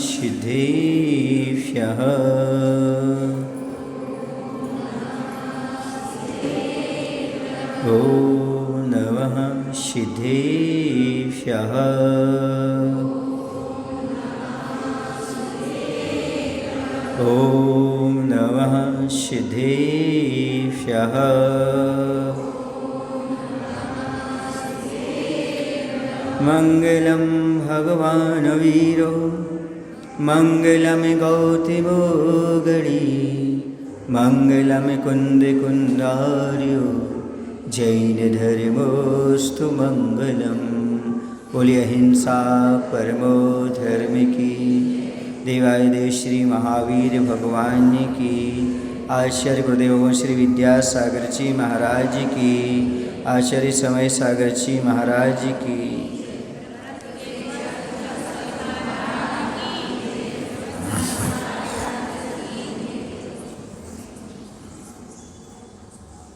सिद्धेभ्यः। ॐ नमः सिद्धेभ्यः। ॐ नमः सिद्धेभ्यः। मङ्गलं भगवान् वीरो मङ्गलं गौतमो गणी मङ्गलं कुन्दकुन्दार्यो जैनधर्मोऽस्तु मङ्गलम्। बोलिए अहिंसा परमो धर्म की। देवादिदेव श्री महावीर भगवान की। आचार्य गुरुदेव श्री विद्यासागर जी महाराज की। आचार्य समय सागर जी महाराज की।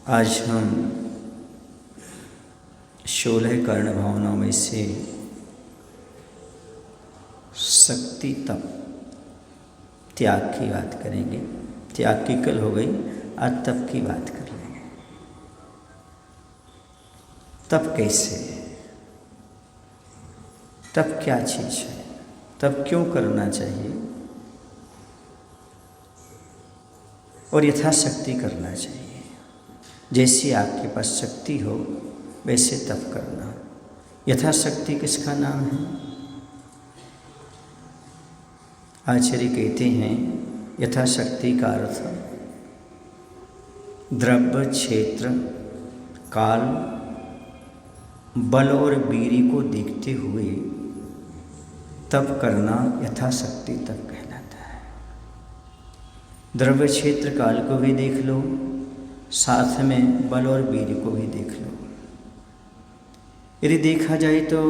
आज हम 16 कर्ण भावनाओं में से शक्ति तप त्याग की बात करेंगे। त्याग की कल हो गई, आज तप की बात कर लेंगे। तप कैसे है, तप क्या चीज़ है, तप क्यों करना चाहिए और यथाशक्ति करना चाहिए। जैसी आपके पास शक्ति हो वैसे तप करना। यथाशक्ति किसका नाम है? आचार्य कहते हैं यथाशक्ति का अर्थ द्रव्य, क्षेत्र, काल, बल और वीर्य को देखते हुए तप करना यथाशक्ति तप कहलाता है। द्रव्य, क्षेत्र, काल को भी देख लो, साथ में बल और वीर्य को भी देख लो। यदि देखा जाए तो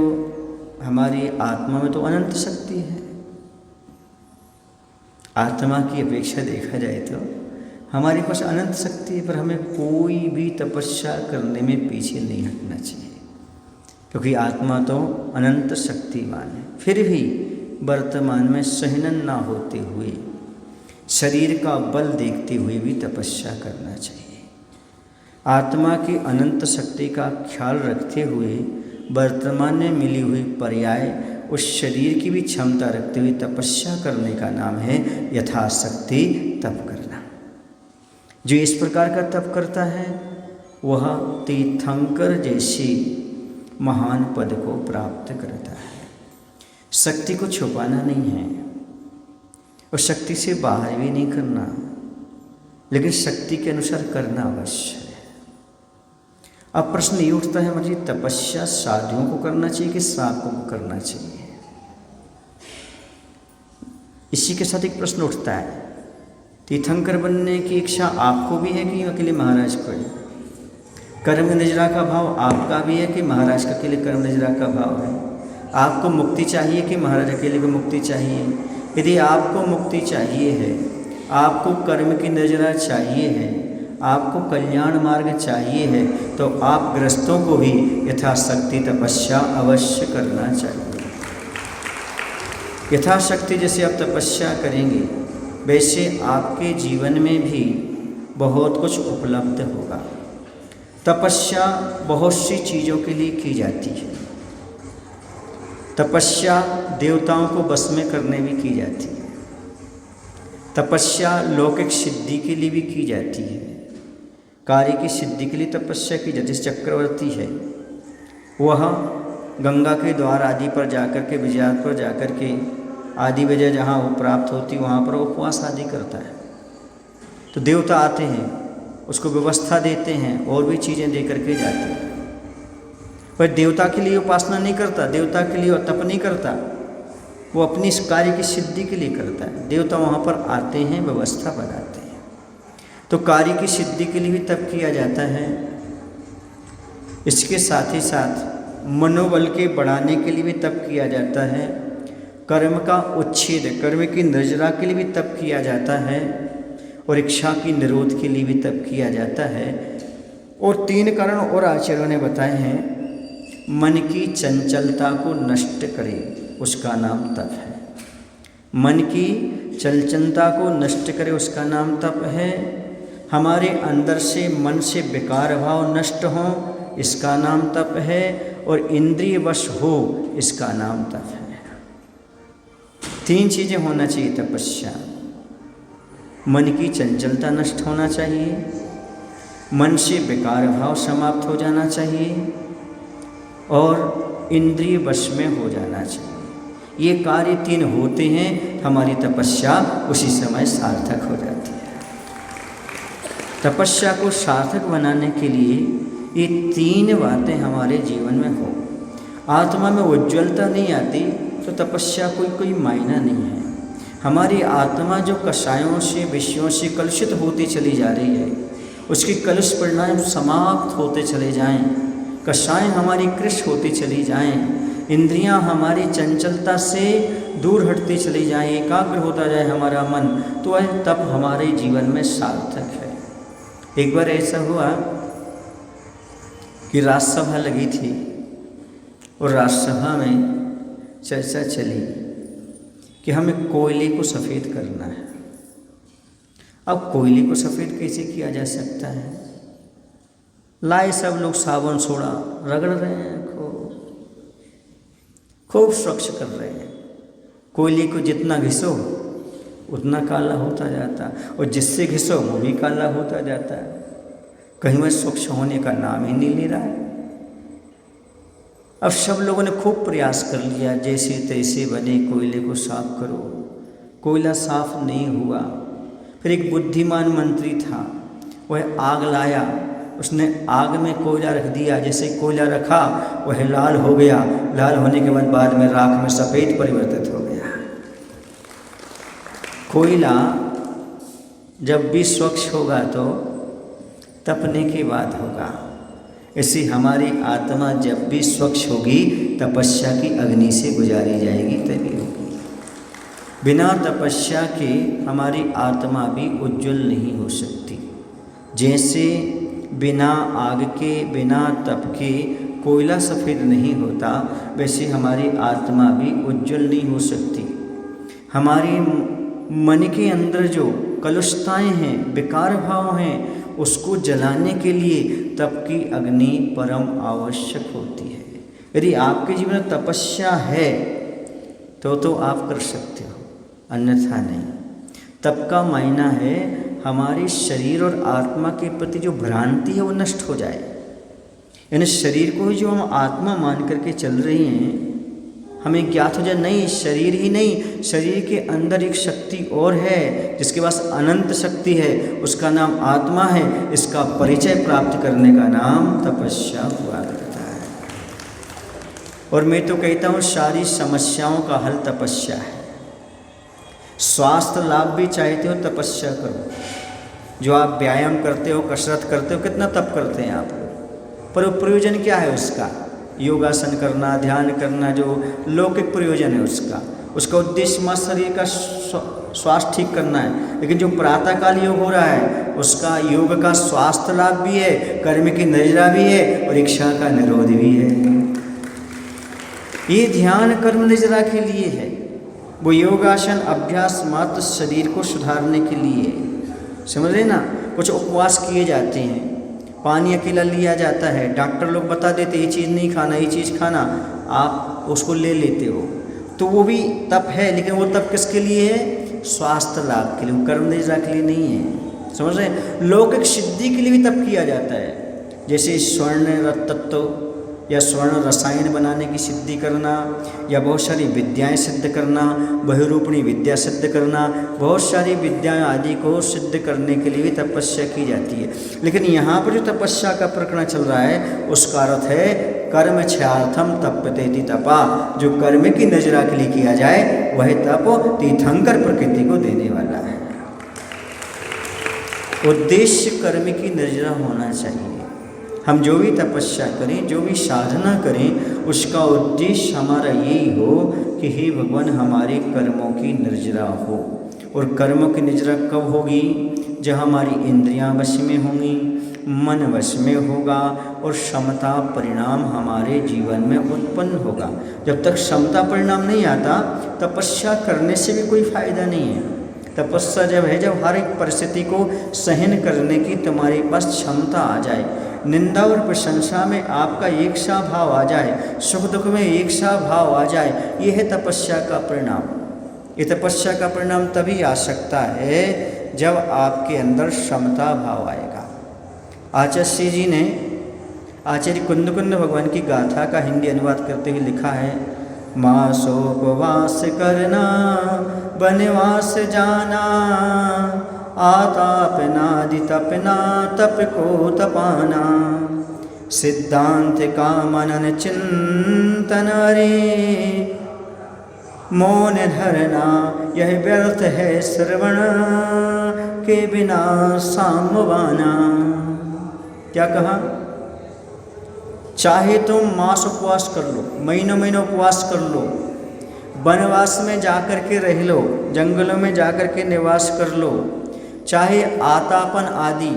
हमारी आत्मा में तो अनंत शक्ति है। आत्मा की अपेक्षा देखा जाए तो हमारे पास अनंत शक्ति है, पर हमें कोई भी तपस्या करने में पीछे नहीं हटना चाहिए, क्योंकि आत्मा तो अनंत शक्तिवान है। फिर भी वर्तमान में सहनन ना होते हुए, शरीर का बल देखते हुए भी तपस्या करना चाहिए। आत्मा की अनंत शक्ति का ख्याल रखते हुए वर्तमान में मिली हुई पर्याय उस शरीर की भी क्षमता रखते हुए तपस्या करने का नाम है यथाशक्ति तप करना। जो इस प्रकार का तप करता है वह तीर्थंकर जैसी महान पद को प्राप्त करता है। शक्ति को छुपाना नहीं है और शक्ति से बाहर भी नहीं करना, लेकिन शक्ति के अनुसार करना अवश्य है। अब प्रश्न ये उठता है, मतलब तपस्या साधुओं को करना चाहिए कि साधकों को करना चाहिए? इसी के साथ एक प्रश्न उठता है, तीर्थंकर बनने की इच्छा आपको भी है कि अकेले महाराज को है? कर्म निजरा का भाव आपका भी है कि महाराज का अकेले कर्म निजरा का भाव है? आपको मुक्ति चाहिए कि महाराज अकेले को मुक्ति चाहिए? यदि आपको मुक्ति चाहिए है, आपको कर्म की नजरा चाहिए है, आपको कल्याण मार्ग चाहिए है, तो आप गृहस्थों को भी यथाशक्ति तपस्या अवश्य करना चाहिए। यथाशक्ति जैसे आप तपस्या करेंगे वैसे आपके जीवन में भी बहुत कुछ उपलब्ध होगा। तपस्या बहुत सी चीज़ों के लिए की जाती है। तपस्या देवताओं को बस में करने भी की जाती है। तपस्या लौकिक सिद्धि के लिए भी की जाती है। कार्य की सिद्धि के लिए तपस्या की जाती है। चक्रवर्ती है, वह गंगा के द्वार आदि पर जाकर के, विजयात पर जाकर के आदि विजय जहाँ वो प्राप्त होती वहाँ पर उपवास आदि करता है। तो देवता आते हैं, उसको व्यवस्था देते हैं और भी चीज़ें दे करके जाते हैं। पर देवता के लिए उपासना नहीं करता, देवता के लिए तप नहीं करता, वो अपनी इस कार्य की सिद्धि के लिए करता है। देवता वहाँ पर आते हैं, व्यवस्था बनाते हैं। तो कार्य की सिद्धि के लिए भी तप किया जाता है। इसके साथ ही साथ मनोबल के बढ़ाने के लिए भी तप किया जाता है। कर्म का उच्छेद, कर्म की निर्जरा के लिए भी तप किया जाता है और इच्छा की निरोध के लिए भी तप किया जाता है। और 3 कारण और आचार्यों ने बताए हैं। मन की चंचलता को नष्ट करे उसका नाम तप है। मन की चंचलता को नष्ट करे उसका नाम तप है। हमारे अंदर से मन से विकार भाव नष्ट हो इसका नाम तप है। और इंद्रिय वश हो इसका नाम तप है। 3 चीज़ें होना चाहिए तपस्या। मन की चंचलता नष्ट होना चाहिए, मन से विकार भाव समाप्त हो जाना चाहिए और इंद्रिय वश में हो जाना चाहिए। ये कार्य 3 होते हैं, हमारी तपस्या उसी समय सार्थक हो जाती है। तपस्या को सार्थक बनाने के लिए ये 3 बातें हमारे जीवन में हो। आत्मा में उज्ज्वलता नहीं आती तो तपस्या कोई मायना नहीं है। हमारी आत्मा जो कषायों से विषयों से कलुषित होती चली जा रही है, उसकी कलुष परिणाम समाप्त होते चले जाएं, कषाय हमारी कृश होती चली जाएं, इंद्रियां हमारी चंचलता से दूर हटती चली जाएं, एकाग्र होता जाए हमारा मन, तो वह तप हमारे जीवन में सार्थक है। एक बार ऐसा हुआ कि राजसभा लगी थी और राजसभा में चर्चा चली कि हमें कोयले को सफ़ेद करना है। अब कोयले को सफ़ेद कैसे किया जा सकता है? लाए सब लोग साबुन सोडा रगड़ रहे हैं, खूब स्वच्छ कर रहे हैं। कोयले को जितना घिसो उतना काला होता जाता, और जिससे घिसो वो भी काला होता जाता है। कहीं वह स्वच्छ होने का नाम ही नहीं ले रहा है। अब सब लोगों ने खूब प्रयास कर लिया, जैसे तैसे बने कोयले को साफ करो, कोयला साफ नहीं हुआ। फिर एक बुद्धिमान मंत्री था, वह आग लाया, उसने आग में कोयला रख दिया, जैसे कोयला रखा वह लाल हो गया, लाल होने के बाद में राख में सफ़ेद परिवर्तित हो गया। कोयला जब भी स्वच्छ होगा तो तपने के बाद होगा। ऐसी हमारी आत्मा जब भी स्वच्छ होगी तपस्या की अग्नि से गुजारी जाएगी तभी होगी। बिना तपस्या के हमारी आत्मा भी उज्जवल नहीं हो सकती। जैसे बिना आग के, बिना तप के कोयला सफ़ेद नहीं होता, वैसे हमारी आत्मा भी उज्जवल नहीं हो सकती। हमारी मन के अंदर जो कलुषताएँ हैं, विकार भाव हैं, उसको जलाने के लिए तप की अग्नि परम आवश्यक होती है। यदि आपके जीवन में तपस्या है तो आप कर सकते हो, अन्यथा नहीं। तप का मायना है हमारे शरीर और आत्मा के प्रति जो भ्रांति है वो नष्ट हो जाए। यानी शरीर को ही जो हम आत्मा मान करके चल रहे हैं, हमें ज्ञात हो जाए नहीं, शरीर ही नहीं, शरीर के अंदर एक शक्ति और है जिसके पास अनंत शक्ति है, उसका नाम आत्मा है। इसका परिचय प्राप्त करने का नाम तपस्या हुआ करता है। और मैं तो कहता हूँ सारी समस्याओं का हल तपस्या है। स्वास्थ्य लाभ भी चाहते हो तपस्या करो। जो आप व्यायाम करते हो, कसरत करते हो, कितना तप करते हैं आप लोग, पर प्रयोजन क्या है उसका? योगासन करना, ध्यान करना, जो लौकिक प्रयोजन है उसका उद्देश्य मात्र शरीर का स्वास्थ्य ठीक करना है। लेकिन जो प्रातःकाल योग हो रहा है उसका योग का स्वास्थ्य लाभ भी है, कर्म की नजरा भी है और इच्छा का निरोध भी है। ये ध्यान कर्म नजरा के लिए है, वो योगासन अभ्यास मात्र शरीर को सुधारने के लिए। समझ रहे ना? कुछ उपवास किए जाते हैं, पानी अकेला लिया जाता है, डॉक्टर लोग बता देते ये चीज़ नहीं खाना, ये चीज़ खाना, आप उसको ले लेते हो, तो वो भी तप है। लेकिन वो तप किसके लिए है? स्वास्थ्य लाभ के लिए, वो कर्म निजरा के लिए नहीं है। समझ रहे हैं? लौकिक सिद्धि के लिए भी तप किया जाता है। जैसे स्वर्ण तत्व या स्वर्ण रसायन बनाने की सिद्धि करना, या बहुत सारी विद्याएं सिद्ध करना, बहुरूपणी विद्या सिद्ध करना, बहुत सारी विद्याएं आदि को सिद्ध करने के लिए भी तपस्या की जाती है। लेकिन यहाँ पर जो तपस्या का प्रकरण चल रहा है उसका अर्थ है कर्म क्षयार्थम तप्यतेति तपा। जो कर्म की नजरा के लिए किया जाए वह तप तीर्थंकर प्रकृति को देने वाला है। उद्देश्य कर्म की नजरा होना चाहिए। हम जो भी तपस्या करें, जो भी साधना करें, उसका उद्देश्य हमारा यही हो कि हे भगवान हमारे कर्मों की निर्जरा हो। और कर्मों की निर्जरा कब होगी? जब हमारी इंद्रियां वश में होंगी, मन वश में होगा और समता परिणाम हमारे जीवन में उत्पन्न होगा। जब तक समता परिणाम नहीं आता तपस्या करने से भी कोई फायदा नहीं है। तपस्या जब है जब हर एक परिस्थिति को सहन करने की तुम्हारे पास क्षमता आ जाए, निंदा और प्रशंसा में आपका एक सा भाव आ जाए, सुख दुख में एक सा भाव आ जाए, ये है तपस्या का परिणाम। ये तपस्या का परिणाम तभी आ सकता है जब आपके अंदर समता भाव आएगा। आचार्य जी ने आचार्य कुंद भगवान की गाथा का हिंदी अनुवाद करते हुए लिखा है, मासोपवास करना वनवास जाना, आतापनादि तपना तप को तपाना, सिद्धांत का मनन चिंतन रे, मौन धरना यह व्यर्थ है श्रवण, के बिना सामवाना। क्या कहा? चाहे तुम मास उपवास कर लो, महीनों महीनों उपवास कर लो, वनवास में जाकर के रह लो, जंगलों में जाकर के निवास कर लो, चाहे आतापन आदि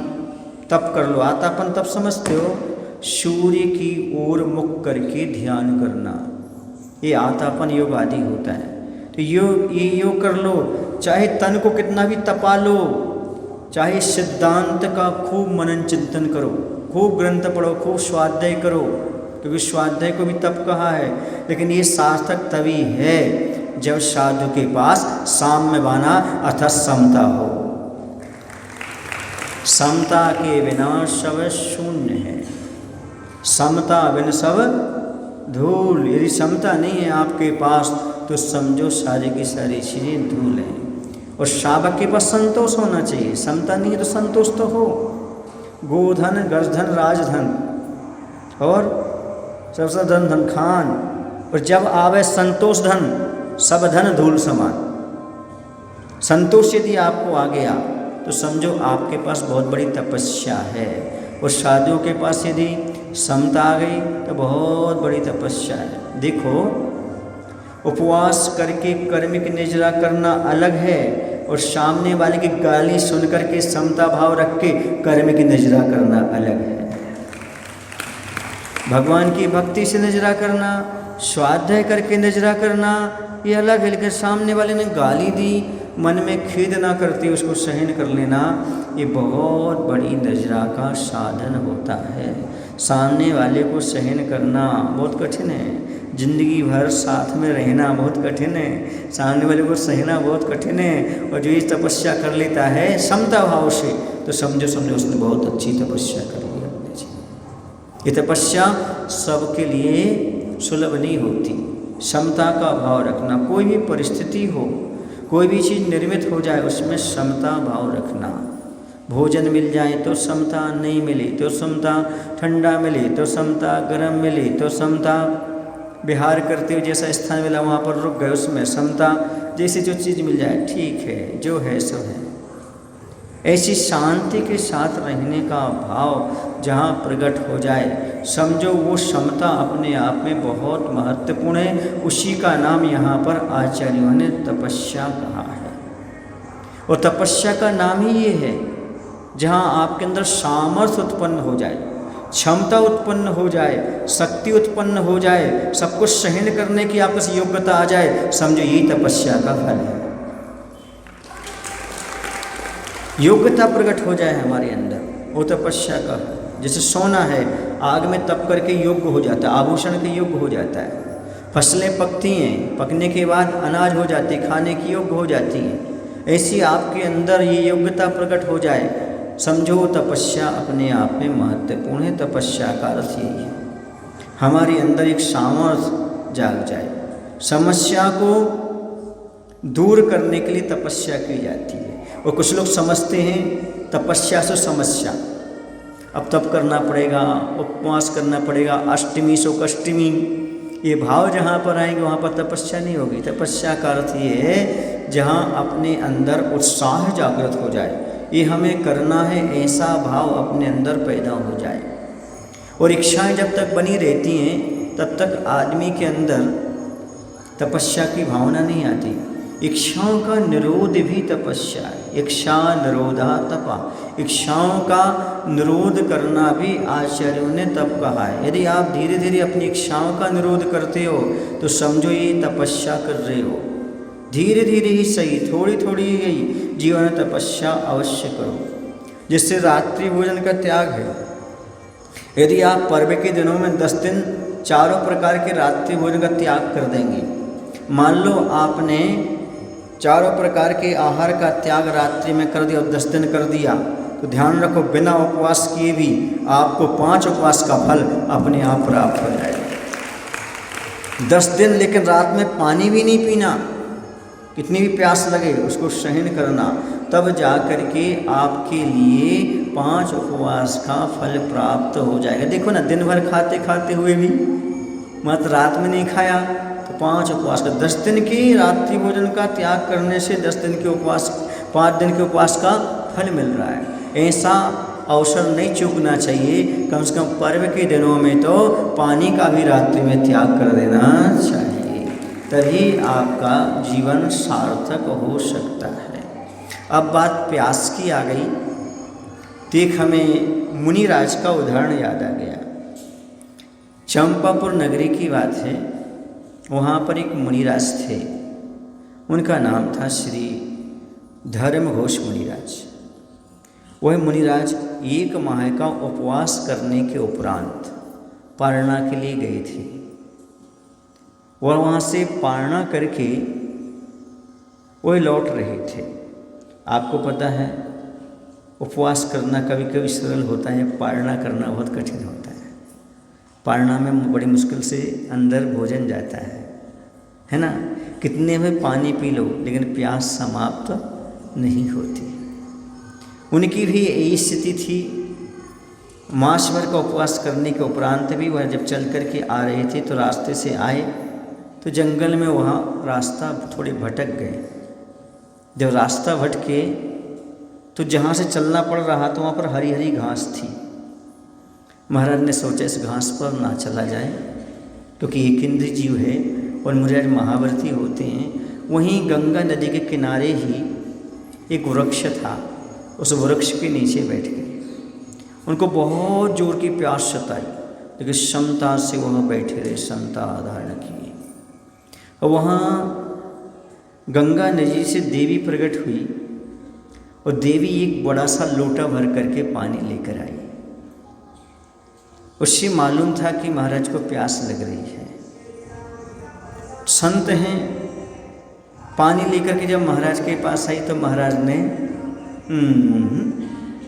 तप कर लो। आतापन तप समझते हो? सूर्य की ओर मुख करके ध्यान करना, ये आतापन योग आदि होता है। तो ये योग कर लो। चाहे तन को कितना भी तपा लो, चाहे सिद्धांत का खूब मनन चिंतन करो, खूब ग्रंथ पढ़ो, खूब स्वाध्याय करो, क्योंकि स्वाध्याय को भी तप कहा है। लेकिन ये सार्थक तभी है जब साधु के पास साम्यवाना अर्थात समता हो। समता के बिना सब शून्य है, समता बिन सब धूल। यदि समता नहीं है आपके पास तो समझो सारी की सारी चीज़ें धूल हैं। और शावक के पास संतोष होना चाहिए। समता नहीं है तो संतोष तो हो। गोधन गजधन राजधन और सबसे धन धन खान, और जब आवे संतोष धन सब धन धूल समान। संतोष यदि आपको आ गया तो समझो आपके पास बहुत बड़ी तपस्या है। और साधुओं के पास यदि समता आ गई तो बहुत बड़ी तपस्या है। देखो, उपवास करके कर्मिक निजरा करना अलग है और सामने वाले की गाली सुन करके समता भाव रख के कर्मिक निजरा करना अलग है। भगवान की भक्ति से निजरा करना, स्वाध्याय करके निजरा करना, ये अलग है। लेकिन सामने वाले ने गाली दी, मन में खेद ना करते उसको सहन कर लेना, ये बहुत बड़ी निजरा का साधन होता है। सामने वाले को सहन करना बहुत कठिन है। जिंदगी भर साथ में रहना बहुत कठिन है। सामने वाले को सहना बहुत कठिन है। और जो ये तपस्या कर लेता है समता भाव से, तो समझो उसने बहुत अच्छी तपस्या कर ली अपने जीवन। ये तपस्या सबके लिए सुलभ नहीं होती। समता का भाव रखना, कोई भी परिस्थिति हो, कोई भी चीज़ निर्मित हो जाए उसमें समता भाव रखना। भोजन मिल जाए तो समता, नहीं मिले तो समता, ठंडा मिले तो समता, गर्म मिले तो समता, विहार करते हुए जैसा स्थान मिला वहाँ पर रुक गए उसमें समता। जैसे जो चीज़ मिल जाए ठीक है, जो है सो है। ऐसी शांति के साथ रहने का भाव जहाँ प्रकट हो जाए, समझो वो समता अपने आप में बहुत महत्वपूर्ण है। उसी का नाम यहाँ पर आचार्यों ने तपस्या कहा है। और तपस्या का नाम ही ये है जहाँ आपके अंदर सामर्थ्य उत्पन्न हो जाए, क्षमता उत्पन्न हो जाए, शक्ति उत्पन्न हो जाए, सब कुछ सहन करने की आपको योग्यता आ जाए। समझो यही तपस्या का फल है। योग्यता प्रकट हो जाए हमारे अंदर, वो तपस्या का है। जैसे सोना है, आग में तप करके योग्य हो जाता है, आभूषण के योग्य हो जाता है। फसलें पकती हैं, पकने के बाद अनाज हो जाती, खाने की योग्य हो जाती है। ऐसी आपके अंदर ये योग्यता प्रकट हो जाए, समझो तपस्या अपने आप में महत्वपूर्ण है। तपस्या का अर्थ यही है, हमारे अंदर एक सामर्थ्य जाग जाए। समस्या को दूर करने के लिए तपस्या की जाती है। और कुछ लोग समझते हैं तपस्या से समस्या, अब तप करना पड़ेगा, उपवास करना पड़ेगा, अष्टमी सो कष्टमी, ये भाव जहाँ पर आएंगे वहाँ पर तपस्या नहीं होगी। तपस्या का अर्थ ये है जहाँ अपने अंदर उत्साह जागृत हो जाए, ये हमें करना है, ऐसा भाव अपने अंदर पैदा हो जाए। और इच्छाएं जब तक बनी रहती हैं तब तक आदमी के अंदर तपस्या की भावना नहीं आती। इच्छाओं का निरोध भी तपस्या है। इच्छा निरोधा तपा। इच्छाओं का निरोध करना भी आचार्यों ने तप कहा है। यदि आप धीरे धीरे अपनी इच्छाओं का निरोध करते हो तो समझो ये तपस्या कर रहे हो। धीरे धीरे ही सही, थोड़ी थोड़ी ही जीवन में तपस्या अवश्य करो, जिससे रात्रि भोजन का त्याग है। यदि आप पर्व के दिनों में 10 दिन चारों प्रकार के रात्रि भोजन का त्याग कर देंगे, मान लो आपने चारों प्रकार के आहार का त्याग रात्रि में कर दिया और 10 दिन कर दिया, तो ध्यान रखो बिना उपवास किए भी आपको 5 उपवास का फल अपने आप प्राप्त हो जाएगा। 10 दिन लेकिन रात में पानी भी नहीं पीना, कितनी भी प्यास लगे उसको सहन करना, तब जा कर के आपके लिए 5 उपवास का फल प्राप्त हो जाएगा। देखो ना, दिन भर खाते खाते हुए भी मत रात में नहीं खाया तो 5 उपवास का, 10 दिन की रात्रि भोजन का त्याग करने से 10 दिन के उपवास, 5 दिन के उपवास का फल मिल रहा है। ऐसा अवसर नहीं चूकना चाहिए। कम से कम पर्व के दिनों में तो पानी का भी रात्रि में त्याग कर देना चाहिए, तभी आपका जीवन सार्थक हो सकता है। अब बात प्यास की आ गई, देख हमें मुनिराज का उदाहरण याद आ गया। चंपापुर नगरी की बात है, वहाँ पर एक मुनिराज थे, उनका नाम था श्री धर्मघोष मुनिराज। वह मुनिराज 1 माह का उपवास करने के उपरांत पारणा के लिए गए थे। वह वहाँ से पारणा करके वह लौट रहे थे। आपको पता है उपवास करना कभी कभी सरल होता है, पारणा करना बहुत कठिन होता है। पारणा में बड़ी मुश्किल से अंदर भोजन जाता है ना। कितने में पानी पी लो लेकिन प्यास समाप्त नहीं होती। उनकी भी यही स्थिति थी। मास भर का उपवास करने के उपरांत भी वह जब चल कर के आ रहे थे तो रास्ते से आए तो जंगल में वहाँ रास्ता थोड़े भटक गए। जब रास्ता भटके तो जहाँ से चलना पड़ रहा तो वहाँ पर हरी हरी घास थी। महाराज ने सोचा इस घास पर ना चला जाए, क्योंकि एक इंद्र जीव है और मुनिराज महाव्रती होते हैं। वहीं गंगा नदी के किनारे ही एक वृक्ष था, उस वृक्ष के नीचे बैठ गए। उनको बहुत जोर की प्यास सताई, लेकिन क्षमता से वहाँ बैठे रहे, क्षमता धारण की। और वहाँ गंगा नदी से देवी प्रकट हुई और देवी एक बड़ा सा लोटा भर करके पानी लेकर आई। उससे मालूम था कि महाराज को प्यास लग रही है। संत हैं, पानी लेकर के जब महाराज के पास आई तो महाराज ने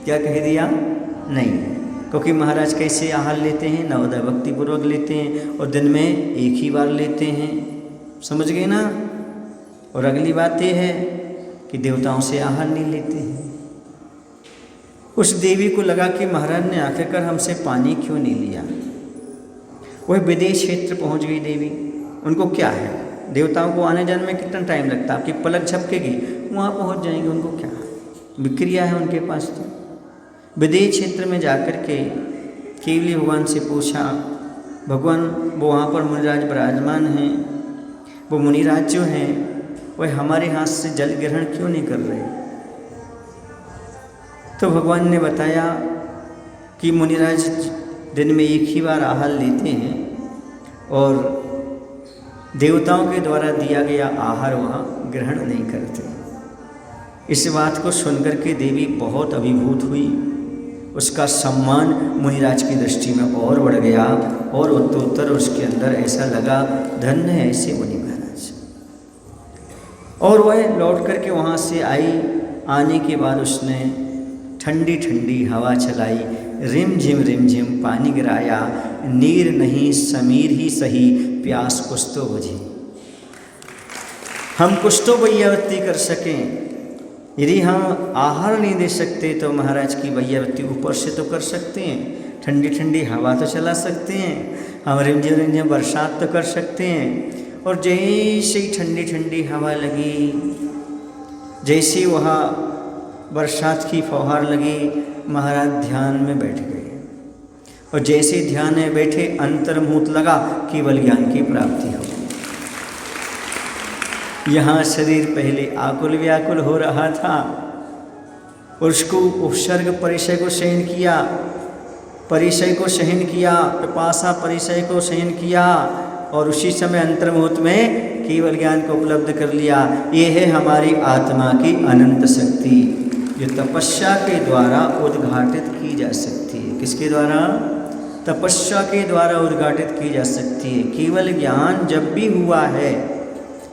क्या कह दिया, नहीं, क्योंकि महाराज कैसे आहार लेते हैं, नवोदय भक्तिपूर्वक लेते हैं और दिन में एक ही बार लेते हैं। समझ गए ना। और अगली बात यह है कि देवताओं से आहार नहीं लेते हैं। उस देवी को लगा कि महाराज ने आखिरकार हमसे पानी क्यों नहीं लिया। वह विदेश क्षेत्र पहुंच गई देवी। उनको क्या है, देवताओं को आने जाने में कितना टाइम लगता है, आपकी पलक झपकेगी वहाँ पहुंच जाएंगे। उनको क्या विक्रिया है उनके पास। तो विदेश क्षेत्र में जाकर के केवली भगवान से पूछा, भगवान वो वहाँ पर मुनिराज विराजमान हैं, वो मुनिराज जो हैं वह हमारे हाथ से जल ग्रहण क्यों नहीं कर रहे। तो भगवान ने बताया कि मुनिराज दिन में एक ही बार आहार लेते हैं और देवताओं के द्वारा दिया गया आहार वहाँ ग्रहण नहीं करते। इस बात को सुनकर के देवी बहुत अभिभूत हुई। उसका सम्मान मुनिराज की दृष्टि में और बढ़ गया और उत्तरोत्तर उसके अंदर ऐसा लगा धन्य है ऐसे मुनि महाराज। और वह लौट करके वहाँ से आई। आने के बाद उसने ठंडी ठंडी हवा चलाई, रिम झिम पानी गिराया। नीर नहीं समीर ही सही, प्यास कुछ तो बुझी। हम कुछ तो वैयावृत्ति कर सकें। यदि हम आहार नहीं दे सकते तो महाराज की वैयावृत्ति ऊपर से तो कर सकते हैं, ठंडी ठंडी हवा तो चला सकते हैं, हम रिमझिम बरसात तो कर सकते हैं। और जैसे ही ठंडी ठंडी हवा लगी, जैसे वहाँ बरसात की फुहार लगी, महाराज ध्यान में बैठ गए। और जैसे ध्यान में बैठे अंतर्मुहूर्त लगा, केवल ज्ञान की प्राप्ति हो। यहाँ शरीर पहले आकुल व्याकुल हो रहा था, और उसको उपसर्ग परिचय को सहन किया, परिचय को सहन किया, पिपासा परिचय को सहन किया और उसी समय अंतर्मुहूर्त में केवल ज्ञान को उपलब्ध कर लिया। ये है हमारी आत्मा की अनंत शक्ति जो तपस्या के द्वारा उद्घाटित की जा सकती है। किसके द्वारा? तपस्या के द्वारा उद्घाटित की जा सकती है। केवल ज्ञान जब भी हुआ है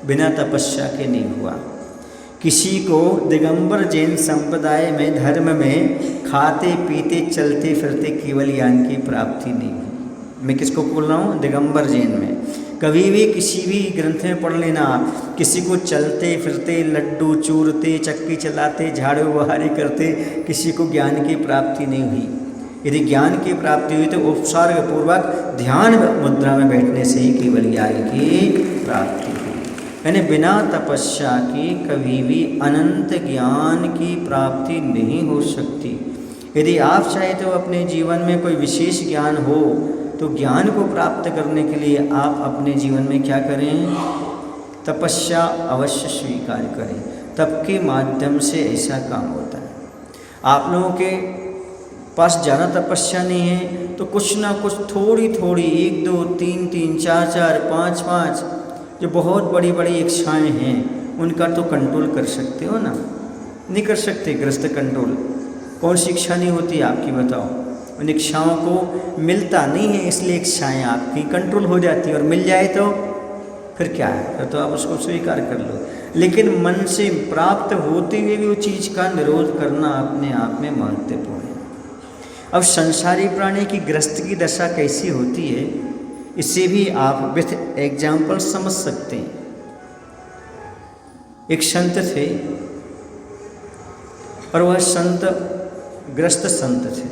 बिना तपस्या के नहीं हुआ। किसी को दिगंबर जैन संप्रदाय में धर्म में खाते पीते चलते फिरते केवल ज्ञान की प्राप्ति नहीं हुई। मैं किसको बोल रहा हूँ? दिगंबर जैन में। कभी भी किसी भी ग्रंथ में पढ़ लेना, किसी को चलते फिरते लड्डू चूरते चक्की चलाते झाड़ू बहारी करते किसी को ज्ञान की प्राप्ति नहीं हुई। यदि ज्ञान की प्राप्ति हुई तो उपसर्ग पूर्वक ध्यान मुद्रा में बैठने से ही केवल ज्ञान की प्राप्ति हुई। यानी बिना तपस्या के कभी भी अनंत ज्ञान की प्राप्ति नहीं हो सकती। यदि आप चाहे तो अपने जीवन में कोई विशेष ज्ञान हो तो ज्ञान को प्राप्त करने के लिए आप अपने जीवन में क्या करें? तपस्या अवश्य स्वीकार करें। तप के माध्यम से ऐसा काम होता है। आप लोगों के पास ज़्यादा तपस्या नहीं है तो कुछ ना कुछ थोड़ी थोड़ी 1 2 3 3 4 4 5 5 जो बहुत बड़ी बड़ी इच्छाएँ हैं उनका तो कंट्रोल कर सकते हो ना? नहीं कर सकते। ग्रस्त कंट्रोल कौन सी इच्छा नहीं होती आपकी बताओ? उन इच्छाओं को मिलता नहीं है इसलिए इच्छाएँ आपकी कंट्रोल हो जाती है और मिल जाए तो फिर क्या है? तो आप उसको स्वीकार कर लो। लेकिन मन से प्राप्त होते हुए भी वो चीज़ का निरोध करना अपने आप में महत्वपूर्ण है। अब संसारी प्राणी की ग्रस्त की दशा कैसी होती है इससे भी आप विथ एग्जाम्पल समझ सकते हैं। एक संत थे और वह संत ग्रस्त संत थे।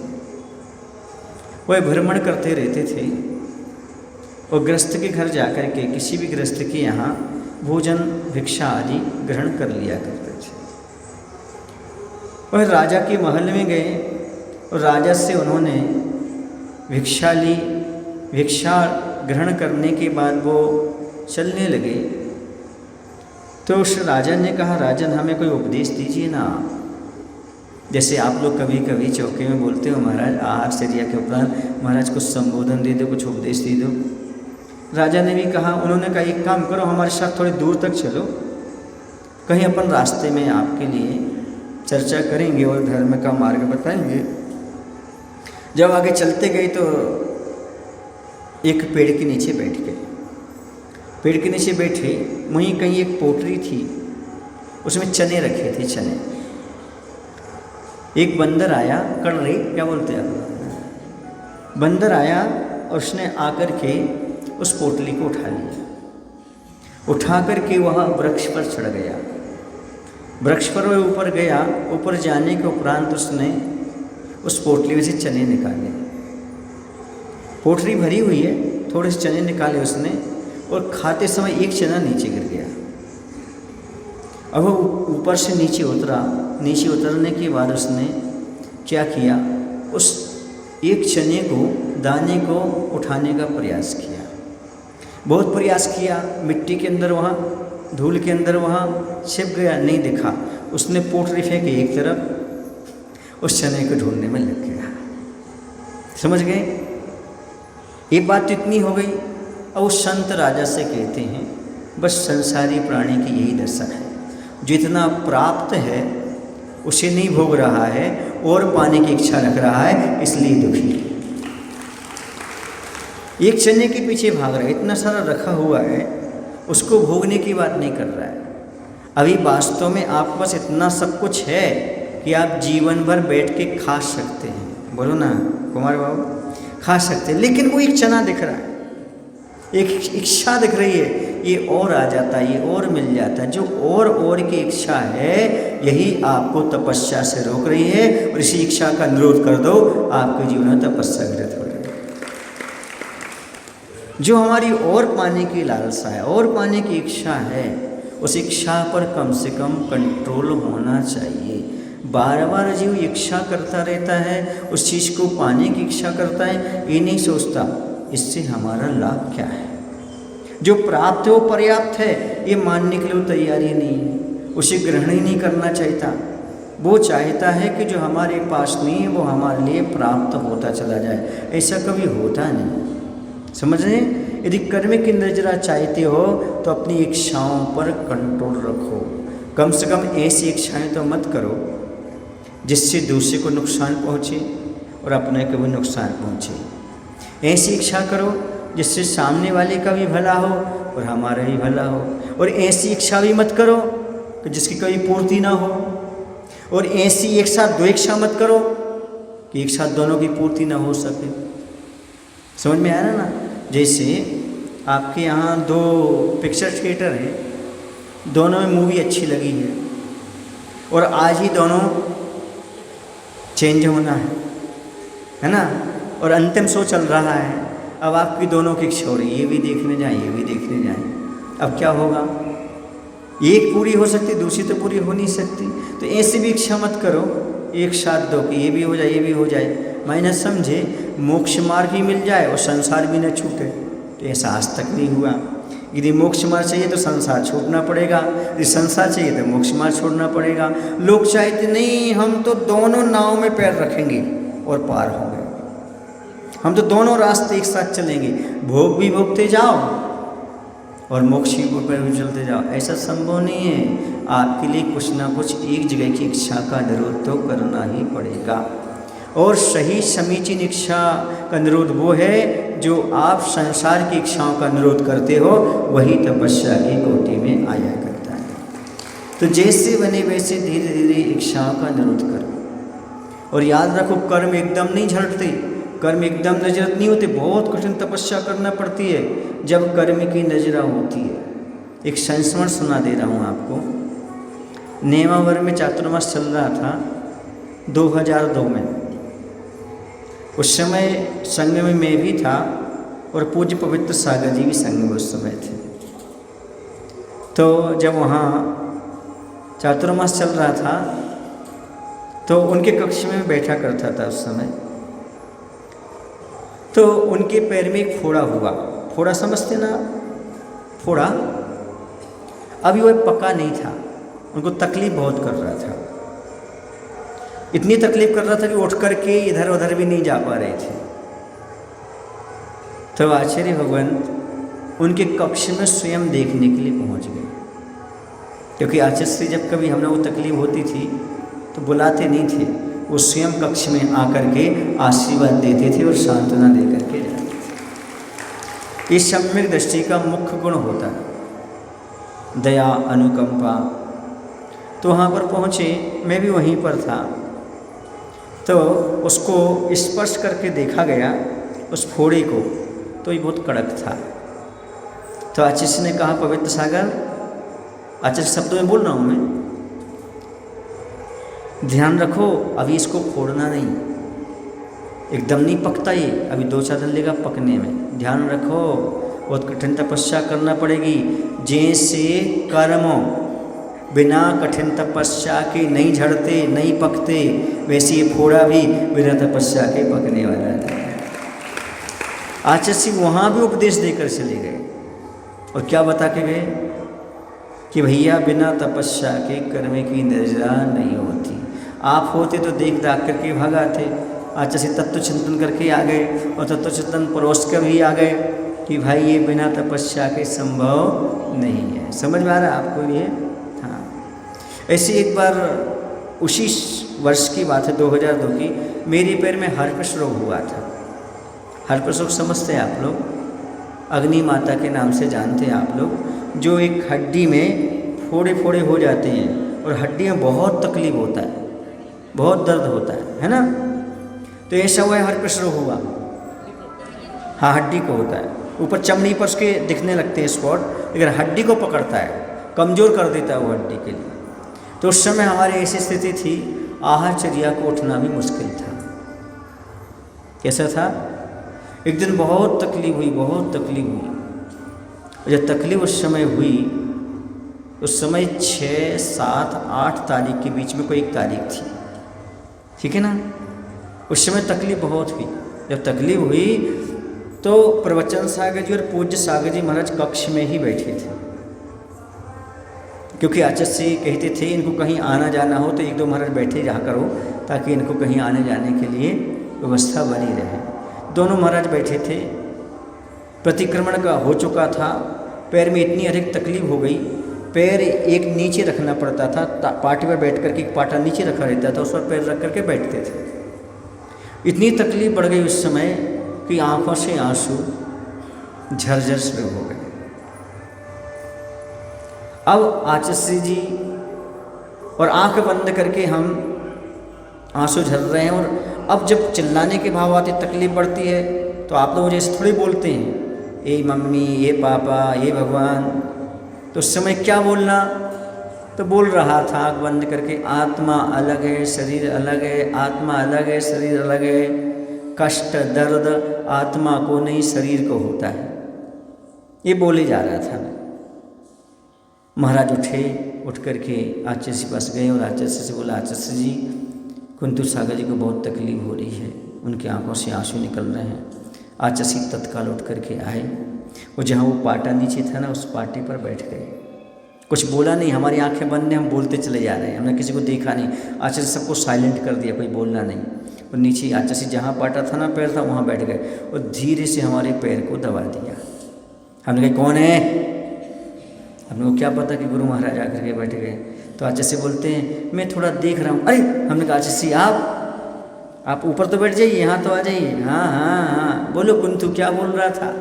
वह भ्रमण करते रहते थे और ग्रस्त के घर जाकर के किसी भी ग्रस्त के यहाँ भोजन भिक्षा आदि ग्रहण कर लिया करते थे। वह राजा के महल में गए और राजा से उन्होंने भिक्षा ली। भिक्षा ग्रहण करने के बाद वो चलने लगे तो उस राजा ने कहा, राजन हमें कोई उपदेश दीजिए ना। जैसे आप लोग कभी कभी चौके में बोलते हो महाराज आहार चर्या के उपरांत महाराज कुछ संबोधन दे दो, कुछ उपदेश दे दो। राजा ने भी कहा, उन्होंने कहा एक काम करो हमारे साथ थोड़ी दूर तक चलो, कहीं अपन रास्ते में आपके लिए चर्चा करेंगे और धर्म का मार्ग बताएंगे। जब आगे चलते गए तो एक पेड़ के नीचे बैठ गए। पेड़ के नीचे बैठे वहीं कहीं एक पोटली थी, उसमें चने रखे थे। चने एक बंदर आया, कड़री क्या बोलते हैं आप? बंदर आया और उसने आकर के उस पोटली को उठा लिया। उठा कर के वह वृक्ष पर चढ़ गया। वृक्ष पर वह ऊपर गया। ऊपर जाने के उपरांत उसने उस पोटली में से चने निकाले। पोटली भरी हुई है, थोड़े से चने निकाले उसने और खाते समय एक चना नीचे गिर गया। अब वो ऊपर से नीचे उतरा। नीचे उतरने के बाद उसने क्या किया, उस एक चने को दाने को उठाने का प्रयास किया। बहुत प्रयास किया, मिट्टी के अंदर वहाँ धूल के अंदर वहाँ छिप गया, नहीं दिखा। उसने पोटली फेंकी एक तरफ, उस चने को ढूंढने में लग गया। समझ गए? ये बात तो इतनी हो गई। अब उस संत राजा से कहते हैं बस संसारी प्राणी की यही दशा है, जितना प्राप्त है उसे नहीं भोग रहा है और पाने की इच्छा रख रहा है, इसलिए दुखी है। एक चने के पीछे भाग रहा है, इतना सारा रखा हुआ है, उसको भोगने की बात नहीं कर रहा है। अभी वास्तव में आपके पास इतना सब कुछ है कि आप जीवन भर बैठ के खा सकते हैं। बोलो ना कुमार बाबू, खा सकते हैं। लेकिन वो एक चना दिख रहा है, एक इच्छा दिख रही है, ये और आ जाता है, ये और मिल जाता है। जो और की इच्छा है यही आपको तपस्या से रोक रही है और इसी इच्छा का निरोध कर दो, आपके जीवन में तपस्या घटित हो रही है। जो हमारी और पाने की लालसा है, और पाने की इच्छा है, उस इच्छा पर कम से कम कंट्रोल होना चाहिए। बार बार जीव इच्छा करता रहता है, उस चीज़ को पाने की इच्छा करता है, ये नहीं सोचता इससे हमारा लाभ क्या है। जो प्राप्त है वो पर्याप्त है, ये मानने के लिए वो तैयारी नहीं है, उसे ग्रहण ही नहीं करना चाहता। वो चाहता है कि जो हमारे पास नहीं है वो हमारे लिए प्राप्त होता चला जाए। ऐसा कभी होता नहीं। समझ रहे हैं? यदि कर्म की नजरा चाहते हो तो अपनी इच्छाओं पर कंट्रोल रखो। कम से कम ऐसी इच्छाएं तो मत करो जिससे दूसरे को नुकसान पहुँचे और अपने को भी नुकसान पहुँचे। ऐसी इच्छा करो जिससे सामने वाले का भी भला हो और हमारा भी भला हो। और ऐसी इच्छा भी मत करो कि जिसकी कभी पूर्ति ना हो। और ऐसी एक साथ दो इच्छा मत करो कि एक साथ दोनों की पूर्ति ना हो सके। समझ में आ रहा ना? जैसे आपके यहाँ दो पिक्चर थिएटर हैं, दोनों में मूवी अच्छी लगी है और आज ही दोनों चेंज होना है ना? और अंतिम शो चल रहा है। अब आपकी दोनों की इच्छा हो रही है ये भी देखने जाएं, ये भी देखने जाएं। अब क्या होगा? एक पूरी हो सकती, दूसरी तो पूरी हो नहीं सकती। तो ऐसी भी इच्छा मत करो एक साथ दो कि ये भी हो जाए, ये भी हो जाए। मैंने समझे मोक्ष मार्ग ही मिल जाए और संसार भी न छूटे, तो ऐसा आज तक नहीं हुआ। यदि मोक्ष मार्ग चाहिए तो संसार छोड़ना पड़ेगा, यदि संसार चाहिए तो मोक्ष मार्ग छोड़ना पड़ेगा। लोग चाहते नहीं, हम तो दोनों नाव में पैर रखेंगे और पार होंगे, हम तो दोनों रास्ते एक साथ चलेंगे, भोग भी भोगते जाओ और मोक्ष की पर भी चलते जाओ। ऐसा संभव नहीं है। आपके लिए कुछ ना कुछ एक जगह की इच्छा का निरोध तो करना ही पड़ेगा। और सही समीचीन इच्छा का निरोध वो है जो आप संसार की इच्छाओं का निरोध करते हो, वही तपस्या की कोटि में आया करता है। तो जैसे बने वैसे धीरे धीरे इच्छाओं का निरोध करो। और याद रखो, कर्म एकदम नहीं झड़ते, कर्म एकदम नजरत नहीं होते, बहुत कठिन तपस्या करना पड़ती है जब कर्म की नजरा होती है। एक संस्मरण सुना दे रहा हूँ आपको। नेमावर में चातुर्मास चल रहा था 2002 में। उस समय संघ में मैं भी था और पूज्य पवित्र सागर जी भी संघ में उस समय थे। तो जब वहाँ चातुर्मास चल रहा था तो उनके कक्ष में बैठा करता था उस समय। तो उनके पैर में एक फोड़ा हुआ। फोड़ा समझते ना? फोड़ा अभी वो पका नहीं था, उनको तकलीफ बहुत कर रहा था। इतनी तकलीफ कर रहा था कि उठ करके इधर उधर भी नहीं जा पा रहे थे। तो आचार्य भगवंत उनके कक्ष में स्वयं देखने के लिए पहुंच गए, क्योंकि आचार्य श्री जब कभी हमने वो तकलीफ होती थी तो बुलाते नहीं थे, वो स्वयं कक्ष में आकर के आशीर्वाद देते थे और सांत्वना दे करके जाते थे। इस सम्यक दृष्टि का मुख्य गुण होता है दया, अनुकंपा। तो वहाँ पर पहुँचे, मैं भी वहीं पर था। तो उसको स्पर्श करके देखा गया उस फोड़े को, तो ये बहुत कड़क था। तो आचार्य ने कहा, पवित्र सागर, आचार्य शब्दों में बोल रहा हूँ मैं, ध्यान रखो अभी इसको फोड़ना नहीं, एकदम नहीं पकता ये, अभी 2-4 दिन लगेगा पकने में। ध्यान रखो, बहुत कठिन तपस्या करना पड़ेगी। जैसे कर्म बिना कठिन तपस्या के नहीं झड़ते, नहीं पकते, वैसे ये फोड़ा भी बिना तपस्या के पकने वाला था। आचार्य वहाँ भी उपदेश देकर चले गए और क्या बता के गए कि भैया बिना तपस्या के कर्म की नजरा नहीं होती। आप होते तो देख दाख करके भगाते। आचार्य तत्व चिंतन करके आ गए और तत्व चिंतन परोस कर भी आ गए कि भाई ये बिना तपस्या के संभव नहीं है। समझ में आ रहा है आपको ये? हाँ। ऐसे एक बार उसी वर्ष की बात है, 2002 की, मेरे पैर में हर्पस रोग हुआ था। हर्पस रोग समझते हैं आप लोग? अग्नि माता के नाम से जानते हैं आप लोग, जो एक हड्डी में फोड़े फोड़े हो जाते हैं और हड्डी में बहुत तकलीफ होता है, बहुत दर्द होता है ना? तो ऐसा हुआ है, हर्पस रोग हुआ। हाँ, हड्डी को होता है, ऊपर चमड़ी पर उसके दिखने लगते हैं स्पॉट, लेकिन हड्डी को पकड़ता है, कमज़ोर कर देता है वो हड्डी के लिए। तो उस समय हमारी ऐसी स्थिति थी, आहारचर्या को उठना भी मुश्किल था। कैसा था? एक दिन बहुत तकलीफ हुई, बहुत तकलीफ हुई। जब तकलीफ उस समय हुई, उस समय 6, 7, 8 तारीख के बीच में कोई एक तारीख थी, ठीक है ना? उस समय तकलीफ बहुत हुई। जब तकलीफ हुई तो प्रवचन सागर जी और पूज्य सागर जी महाराज कक्ष में ही बैठे थे। क्योंकि आचार्य कहते थे इनको कहीं आना जाना हो तो 1-2 महाराज बैठे रहा करो, ताकि इनको कहीं आने जाने के लिए व्यवस्था बनी रहे। दोनों महाराज बैठे थे, प्रतिक्रमण का हो चुका था, पैर में इतनी अधिक तकलीफ हो गई, पैर एक नीचे रखना पड़ता था, पाटे पर बैठ करके पाटा नीचे रखा रहता था, उस पर पैर रख करके बैठते थे। इतनी तकलीफ बढ़ गई उस समय कि आंखों से आंसू झरझर शुरू हो गए। अब आचार्य जी और आंख बंद करके हम आंसू झर रहे हैं, और अब जब चिल्लाने के भाव आते, तकलीफ बढ़ती है, तो आप लोग जैसे थोड़ी बोलते हैं, ए मम्मी, ए पापा, ए भगवान, तो उस समय क्या बोलना, तो बोल रहा था आँख बंद करके, आत्मा अलग है, शरीर अलग है, आत्मा अलग है, शरीर अलग है, कष्ट दर्द आत्मा को नहीं शरीर को होता है, ये बोले जा रहा था। महाराज उठे, उठ करके आचार्य के पास गए और आचार्य से बोला, आचार्य जी कुंतु सागर जी को बहुत तकलीफ हो रही है, उनकी आंखों से आंसू निकल रहे हैं। आचार्य तत्काल उठ करके आए, वो जहाँ वो पाटा नीचे था ना, उस पाटे पर बैठ गए। कुछ बोला नहीं, हमारी आंखें बंद हैं, हम बोलते चले जा रहे हैं, हमने किसी को देखा नहीं। आचार्य सबको साइलेंट कर दिया, कोई बोलना नहीं। और नीचे आचार्य जहाँ पाटा था ना, पैर था, वहाँ बैठ गए और धीरे से हमारे पैर को दबा दिया। हमने कहा कौन है, हमने को क्या पता कि गुरु महाराज आकर के बैठ गए। तो आचार्य बोलते हैं मैं थोड़ा देख रहा हूँ। अरे हमने कहा आचार्य आप ऊपर तो बैठ जाइए, यहाँ तो आ जाइए। हाँ हाँ हाँ बोलो कुंतु क्या बोल रहा था।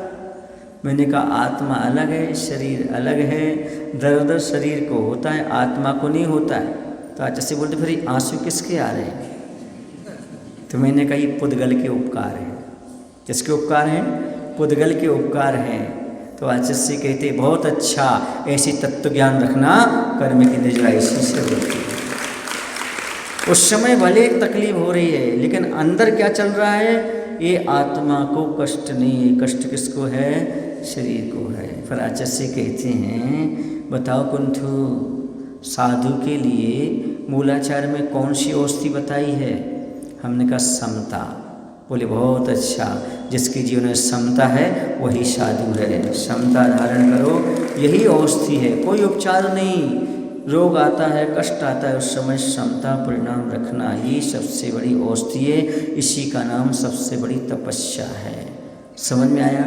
मैंने कहा आत्मा अलग है, शरीर अलग है, दर्द शरीर को होता है, आत्मा को नहीं होता है। तो आचार्य बोलते फिर आंसू किसके आ रहे हैं। तो मैंने कहा ये पुद्गल के उपकार हैं। किसके उपकार हैं, पुद्गल के उपकार हैं। तो आचार्य कहते बहुत अच्छा, ऐसी तत्व ज्ञान रखना कर्म की निजरा इसी से होती है। उस समय भले तकलीफ हो रही है, लेकिन अंदर क्या चल रहा है, ये आत्मा को कष्ट नहीं है, कष्ट किसको है, शरीर को है। फिर आचार्य कहते हैं बताओ कुंथु, साधु के लिए मूलाचार में कौन सी औषधि बताई है। हमने कहा समता। बोले बहुत अच्छा, जिसके जीवन में समता है वही साधु है। समता धारण करो, यही औषधि है, कोई उपचार नहीं। रोग आता है, कष्ट आता है, उस समय समता परिणाम रखना, ये सबसे बड़ी औषधि है। इसी का नाम सबसे बड़ी तपस्या है। समझ में आया।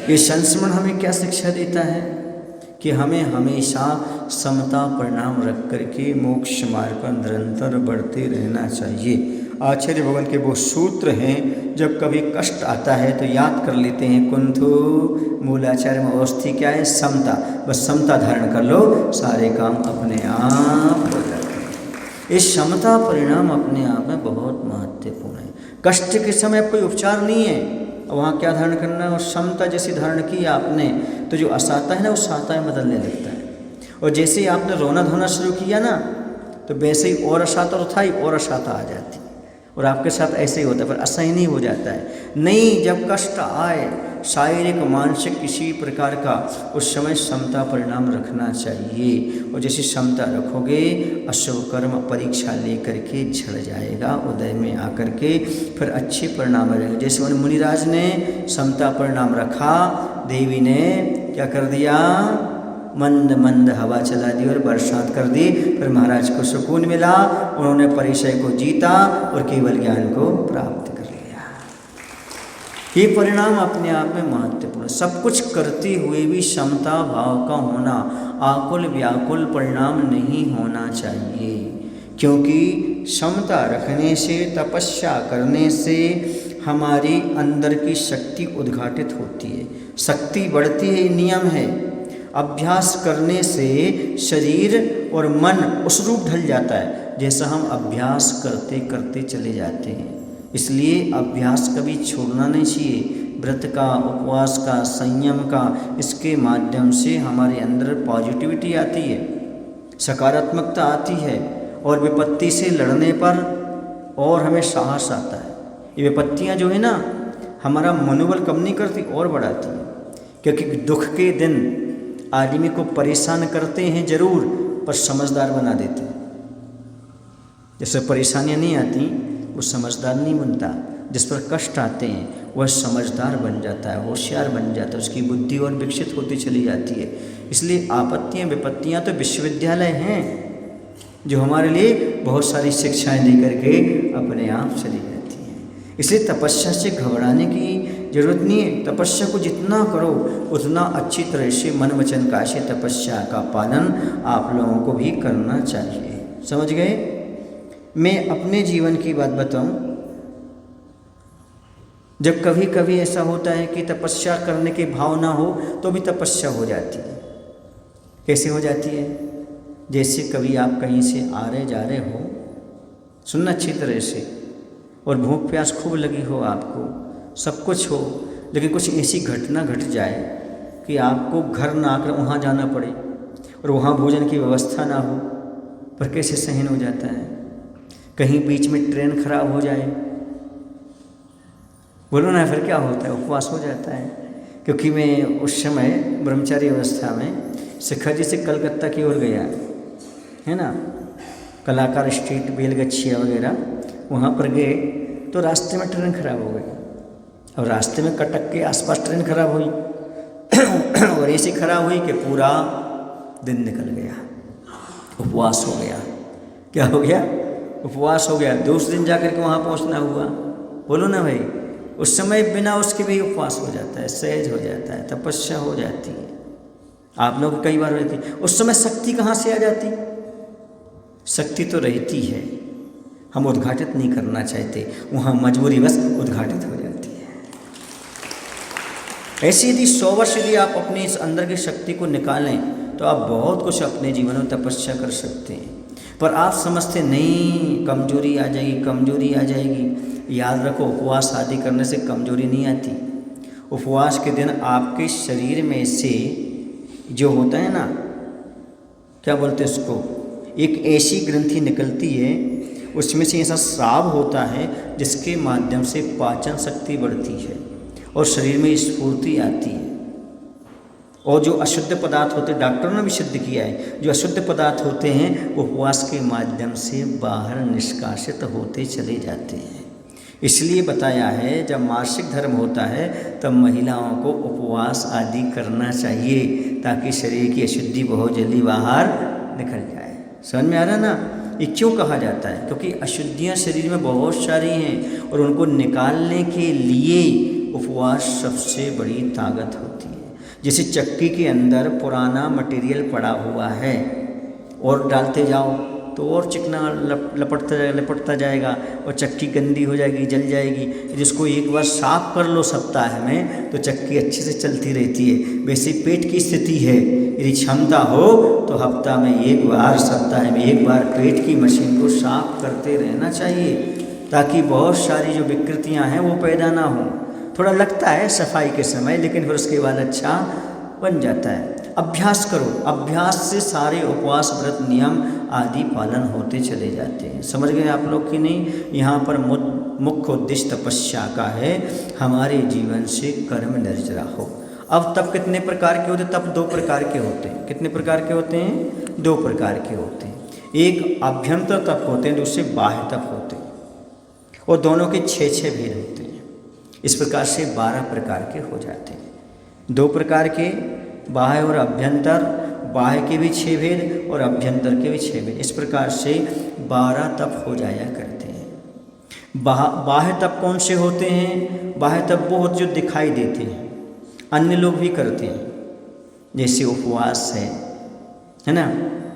ये संस्मरण हमें क्या शिक्षा देता है कि हमें हमेशा समता परिणाम रख करके मोक्ष मार्ग पर निरंतर बढ़ते रहना चाहिए। आचार्य भगवान के वो सूत्र हैं, जब कभी कष्ट आता है तो याद कर लेते हैं कुंथु मूलाचार्य में औषधि क्या है, समता। बस समता धारण कर लो, सारे काम अपने आप हो जाते हैं। इस समता परिणाम अपने आप में बहुत महत्वपूर्ण है। कष्ट के समय कोई उपचार नहीं है, वहाँ क्या धारण करना है, और समता जैसी धारण की आपने तो जो असाता है ना, वो साता में बदलने लगता है। और जैसे ही आपने रोना धोना शुरू किया ना, तो वैसे ही और असाता तो था ही, और असाता आ जाती। और आपके साथ ऐसे ही होता है, पर असहनीय हो जाता है। नहीं, जब कष्ट आए शारीरिक मानसिक किसी प्रकार का, उस समय समता परिणाम रखना चाहिए। और जैसे समता रखोगे, अशुभ कर्म परीक्षा लेकर के झड़ जाएगा, उदय में आकर के फिर अच्छे परिणाम रहेंगे। जैसे मुनिराज ने समता परिणाम रखा, देवी ने क्या कर दिया, मंद मंद हवा चला दी और बरसात कर दी। फिर महाराज को सुकून मिला, उन्होंने परिचय को जीता और केवल ज्ञान को प्राप्त कर लिया। ये परिणाम अपने आप में महत्वपूर्ण। सब कुछ करते हुए भी समता भाव का होना, आकुल व्याकुल परिणाम नहीं होना चाहिए। क्योंकि समता रखने से, तपस्या करने से हमारी अंदर की शक्ति उद्घाटित होती है, शक्ति बढ़ती है, नियम है। अभ्यास करने से शरीर और मन उस रूप ढल जाता है जैसा हम अभ्यास करते करते चले जाते हैं। इसलिए अभ्यास कभी छोड़ना नहीं चाहिए। व्रत का, उपवास का, संयम का, इसके माध्यम से हमारे अंदर पॉजिटिविटी आती है, सकारात्मकता आती है, और विपत्ति से लड़ने पर और हमें साहस आता है। ये विपत्तियाँ जो है ना, हमारा मनोबल कम नहीं करती, और बढ़ाती है। क्योंकि दुख के दिन आदमी को परेशान करते हैं जरूर, पर समझदार बना देते हैं। जैसे परेशानियां नहीं आती वो समझदार नहीं बनता, जिस पर कष्ट आते हैं वह समझदार बन जाता है, होशियार बन जाता है, उसकी बुद्धि और विकसित होती चली जाती है। इसलिए आपत्तियाँ विपत्तियाँ तो विश्वविद्यालय हैं जो हमारे लिए बहुत सारी शिक्षाएं दे करके अपने आप चली जाती हैं। इसलिए तपस्या से घबराने की जरूरत नहीं है। तपस्या को जितना करो उतना अच्छी तरह से मन वचन काया से तपस्या का पालन आप लोगों को भी करना चाहिए। समझ गए? मैं अपने जीवन की बात बताऊं, जब कभी कभी ऐसा होता है कि तपस्या करने के भाव ना हो तो भी तपस्या हो जाती है। कैसे हो जाती है? जैसे कभी आप कहीं से आ रहे जा रहे हो, सुनना अच्छी तरह से, और भूख प्यास खूब लगी हो आपको, सब कुछ हो, लेकिन कुछ ऐसी घटना घट जाए कि आपको घर ना आकर वहाँ जाना पड़े और वहाँ भोजन की व्यवस्था ना हो, पर कैसे सहन हो जाता है? कहीं बीच में ट्रेन खराब हो जाए, बोलो ना, फिर क्या होता है? उपवास हो जाता है। क्योंकि मैं उस समय ब्रह्मचारी अवस्था में शिखर जी से कलकत्ता की ओर गया है ना, कलाकार स्ट्रीट, बेलगछिया वगैरह, वहाँ पर गए तो रास्ते में ट्रेन खराब हो गई। और रास्ते में कटक के आसपास ट्रेन खराब हुई और ऐसी खराब हुई कि पूरा दिन निकल गया, उपवास हो गया। क्या हो गया? उपवास हो गया। दूसरे दिन जाकर के वहाँ पहुँचना हुआ। बोलो ना भाई, उस समय बिना उसके भी उपवास हो जाता है, सहज हो जाता है, तपस्या हो जाती है। आप लोग कई बार रहती है, उस समय शक्ति कहाँ से आ जाती? शक्ति तो रहती है, हम उद्घाटित नहीं करना चाहते, वहाँ मजबूरी बस उद्घाटित हो जाती है। ऐसे यदि 100 वर्ष यदि आप अपने इस अंदर की शक्ति को निकालें तो आप बहुत कुछ अपने जीवन में तपस्या कर सकते हैं। पर आप समझते नहीं, कमजोरी आ जाएगी, कमजोरी आ जाएगी। याद रखो, उपवास आदि करने से कमजोरी नहीं आती। उपवास के दिन आपके शरीर में से जो होता है ना, क्या बोलते हैं उसको, एक ऐसी ग्रंथि निकलती है, उसमें से ऐसा स्राव होता है जिसके माध्यम से पाचन शक्ति बढ़ती है और शरीर में स्फूर्ति आती है। और जो अशुद्ध पदार्थ होते हैं, डॉक्टरों ने भी सिद्ध किया है, जो अशुद्ध पदार्थ होते हैं उपवास के माध्यम से बाहर निष्कासित होते चले जाते हैं। इसलिए बताया है जब मासिक धर्म होता है तब महिलाओं को उपवास आदि करना चाहिए ताकि शरीर की अशुद्धि बहुत जल्दी बाहर निकल जाए। समझ में आ रहा ना? ये क्यों कहा जाता है? क्योंकि अशुद्धियाँ शरीर में बहुत सारी हैं और उनको निकालने के लिए उपवास सबसे बड़ी ताकत होती है। जैसे चक्की के अंदर पुराना मटेरियल पड़ा हुआ है और डालते जाओ तो और चिकना लपटता जाएगा और चक्की गंदी हो जाएगी, जल जाएगी। जिसको एक बार साफ कर लो सप्ताह में तो चक्की अच्छे से चलती रहती है। वैसे पेट की स्थिति है, यदि क्षमता हो तो हफ्ता में एक बार, सप्ताह में एक बार पेट की मशीन को साफ करते रहना चाहिए ताकि बहुत सारी जो विकृतियाँ हैं वो पैदा ना हो। थोड़ा लगता है सफाई के समय, लेकिन फिर उसके बाद अच्छा बन जाता है। अभ्यास करो, अभ्यास से सारे उपवास व्रत नियम आदि पालन होते चले जाते हैं। समझ गए आप लोग कि नहीं? यहाँ पर मुख्य उद्देश्य तपस्या का है, हमारे जीवन से कर्म निर्जरा हो। अब तप कितने प्रकार के होते हैं? तप 2 प्रकार के होते हैं। कितने प्रकार के होते हैं? 2 प्रकार के होते हैं। एक अभ्यंतर तप होते हैं, दूसरे बाह्य तप होते हैं और दोनों के 6 भेद होते हैं। इस प्रकार से 12 प्रकार के हो जाते हैं। 2 प्रकार के, बाह्य और अभ्यंतर, बाह्य के भी 6 भेद और अभ्यंतर के भी 6 भेद। इस प्रकार से 12 तप हो जाया करते हैं। बाह्य तप कौन से होते हैं? बाह्य तप वो होते जो दिखाई देते हैं, अन्य लोग भी करते हैं, जैसे उपवास है ना,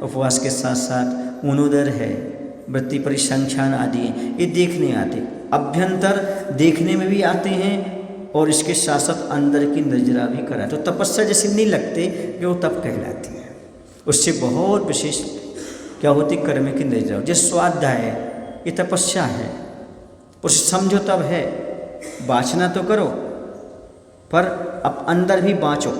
उपवास के साथ साथ ऊनोदर है, वृत्ति परिसंख्यान आदि हैं, ये देखने आते। अभ्यंतर देखने में भी आते हैं और इसके साथ साथ अंदर की निर्जरा भी करा, तो तपस्या जैसे नहीं लगते कि वो तप कहलाती है। उससे बहुत विशेष क्या होती? कर्म की निर्जरा। जैसे स्वाध्याय है, ये तपस्या है, उसे समझो तब है। बाँचना तो करो पर अब अंदर भी बाँचो,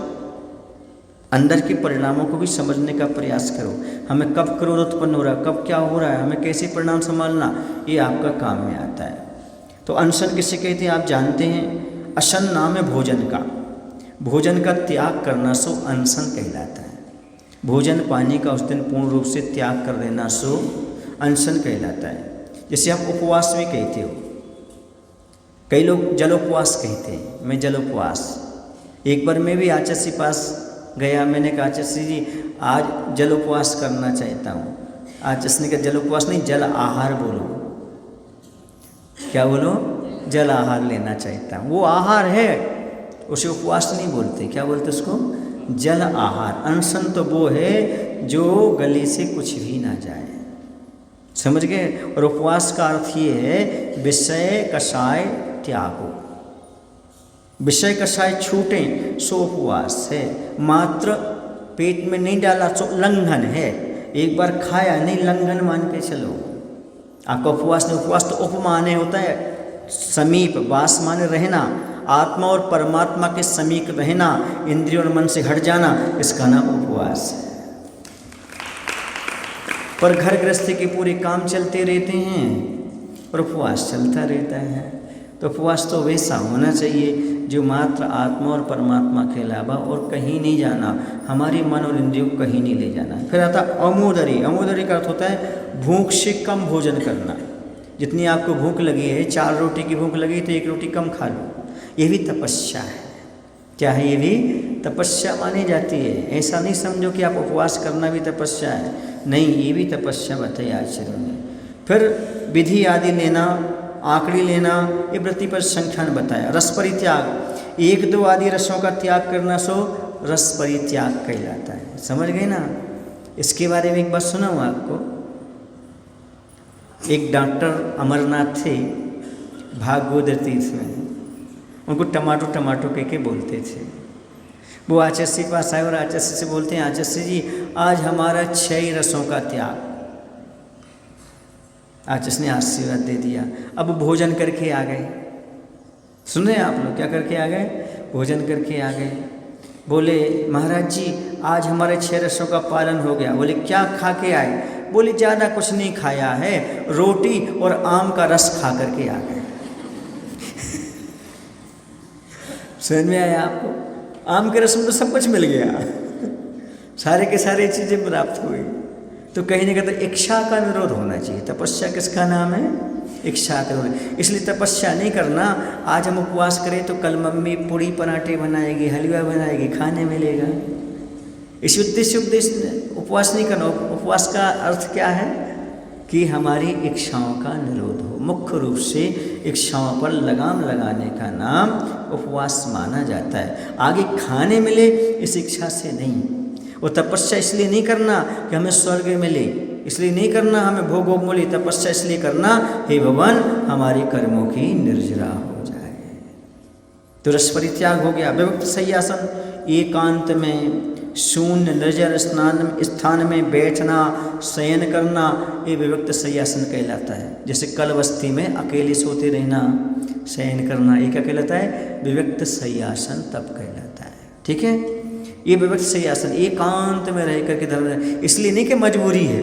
अंदर के परिणामों को भी समझने का प्रयास करो। हमें कब क्रोध उत्पन्न हो रहा है, कब क्या हो रहा है, हमें कैसे परिणाम संभालना, ये आपका काम में आता है। तो अनशन किसे कहते हैं आप जानते हैं? अशन नाम है भोजन का, भोजन का त्याग करना सो अनशन कहलाता है। भोजन पानी का उस दिन पूर्ण रूप से त्याग कर देना सो अनशन कहलाता है। जैसे आप उपवास में कहते हो, कई लोग जलोपवास कहते हैं, मैं जलोपवास। एक बार मैं भी आचार्य जी पास गया, मैंने कहा आचार्य जी आज जलोपवास करना चाहता हूँ। आचार्य ने कहा जलोपवास नहीं, जल आहार बोलो। क्या बोलो? जल आहार लेना चाहता हूँ। वो आहार है, उसे उपवास नहीं बोलते। क्या बोलते उसको? जल आहार। अनशन तो वो है जो गले से कुछ भी ना जाए, समझ गए? और उपवास का अर्थ ये है विषय कषाय त्यागो। विषय कषाय छूटें सो उपवास है। मात्र पेट में नहीं डाला सो लंघन है। एक बार खाया नहीं, लंघन मान के चलो। आपका उपवास नहीं, उपवास तो उपमाने होता है, समीप। वास माने रहना, आत्मा और परमात्मा के समीप रहना, इंद्रियों और मन से हट जाना, इसका नाम उपवास है। पर घर गृहस्थी के पूरे काम चलते रहते हैं और उपवास चलता रहता है। तो उपवास तो वैसा होना चाहिए जो मात्र आत्मा और परमात्मा के अलावा और कहीं नहीं जाना, हमारे मन और इंद्रियों को कहीं नहीं ले जाना। फिर आता अमोदरी। अमोदरी का अर्थ होता है भूख से कम भोजन करना। जितनी आपको भूख लगी है, 4 रोटी की भूख लगी तो 1 रोटी कम खा लो। ये भी तपस्या है। क्या है? ये भी तपस्या मानी जाती है। ऐसा नहीं समझो कि आप उपवास करना भी तपस्या है, नहीं, ये भी तपस्या बताई आचार्यों ने। फिर विधि आदि लेना, आकड़ी लेना, ये वृत्ति पर संख्यान बताया। रस परित्याग, 1-2 आदि रसों का त्याग करना सो रस परित्याग कहलाता है। समझ गए ना? इसके बारे में एक बात सुनाऊँ आपको। एक डॉक्टर अमरनाथ थे भागवत तीर्थ में, उनको टमाटो टमाटो कह के बोलते थे। वो आचार्य के पास आए और आचार्य से बोलते हैं आचार्य जी आज हमारा 6 रसों का त्याग। आचार्य ने आशीर्वाद दे दिया। अब भोजन करके आ गए। सुन रहे हैं आप लोग? क्या करके आ गए? भोजन करके आ गए। बोले महाराज जी आज हमारे 6 रसों का पालन हो गया। बोले क्या खा के आए? बोले ज़्यादा कुछ नहीं खाया है, रोटी और आम का रस खा करके आ गए। समझ में आया आपको? आम के रस में तो सब कुछ मिल गया, सारे के सारे चीज़ें प्राप्त हुई। तो कहीं ना कहीं इच्छा का निरोध होना चाहिए। तपस्या किसका नाम है? इच्छा का निरोध। इसलिए तपस्या नहीं करना। आज हम उपवास करें तो कल मम्मी पूड़ी पराठे बनाएगी, हलवा बनाएगी, खाने मिलेगा। इस उद्देश्य उपवास नहीं करना। उपवास का अर्थ क्या है? कि हमारी इच्छाओं का निरोध हो। मुख्य रूप से इच्छाओं पर लगाम लगाने का नाम उपवास माना जाता है। आगे खाने मिले इस इच्छा से नहीं। वो तपस्या इसलिए नहीं करना कि हमें स्वर्ग मिले, इसलिए नहीं करना हमें भोग भोग मिले। तपस्या इसलिए करना हे भगवान हमारे कर्मों की निर्जरा हो जाए। तो रस परित्याग हो गया। विविक्त सय्यासन, एकांत में शून्य निर्जर स्थान में बैठना, शयन करना, ये विविक्त सय्यासन कहलाता है। जैसे कल बस्ती में अकेले सोते रहना, शयन करना, ये क्या कहलाता है? विविक्त सय्यासन तब कहलाता है। ठीक है? ये विविक्त सय्यासन एकांत में रह करके धर्म, इसलिए नहीं कि मजबूरी है,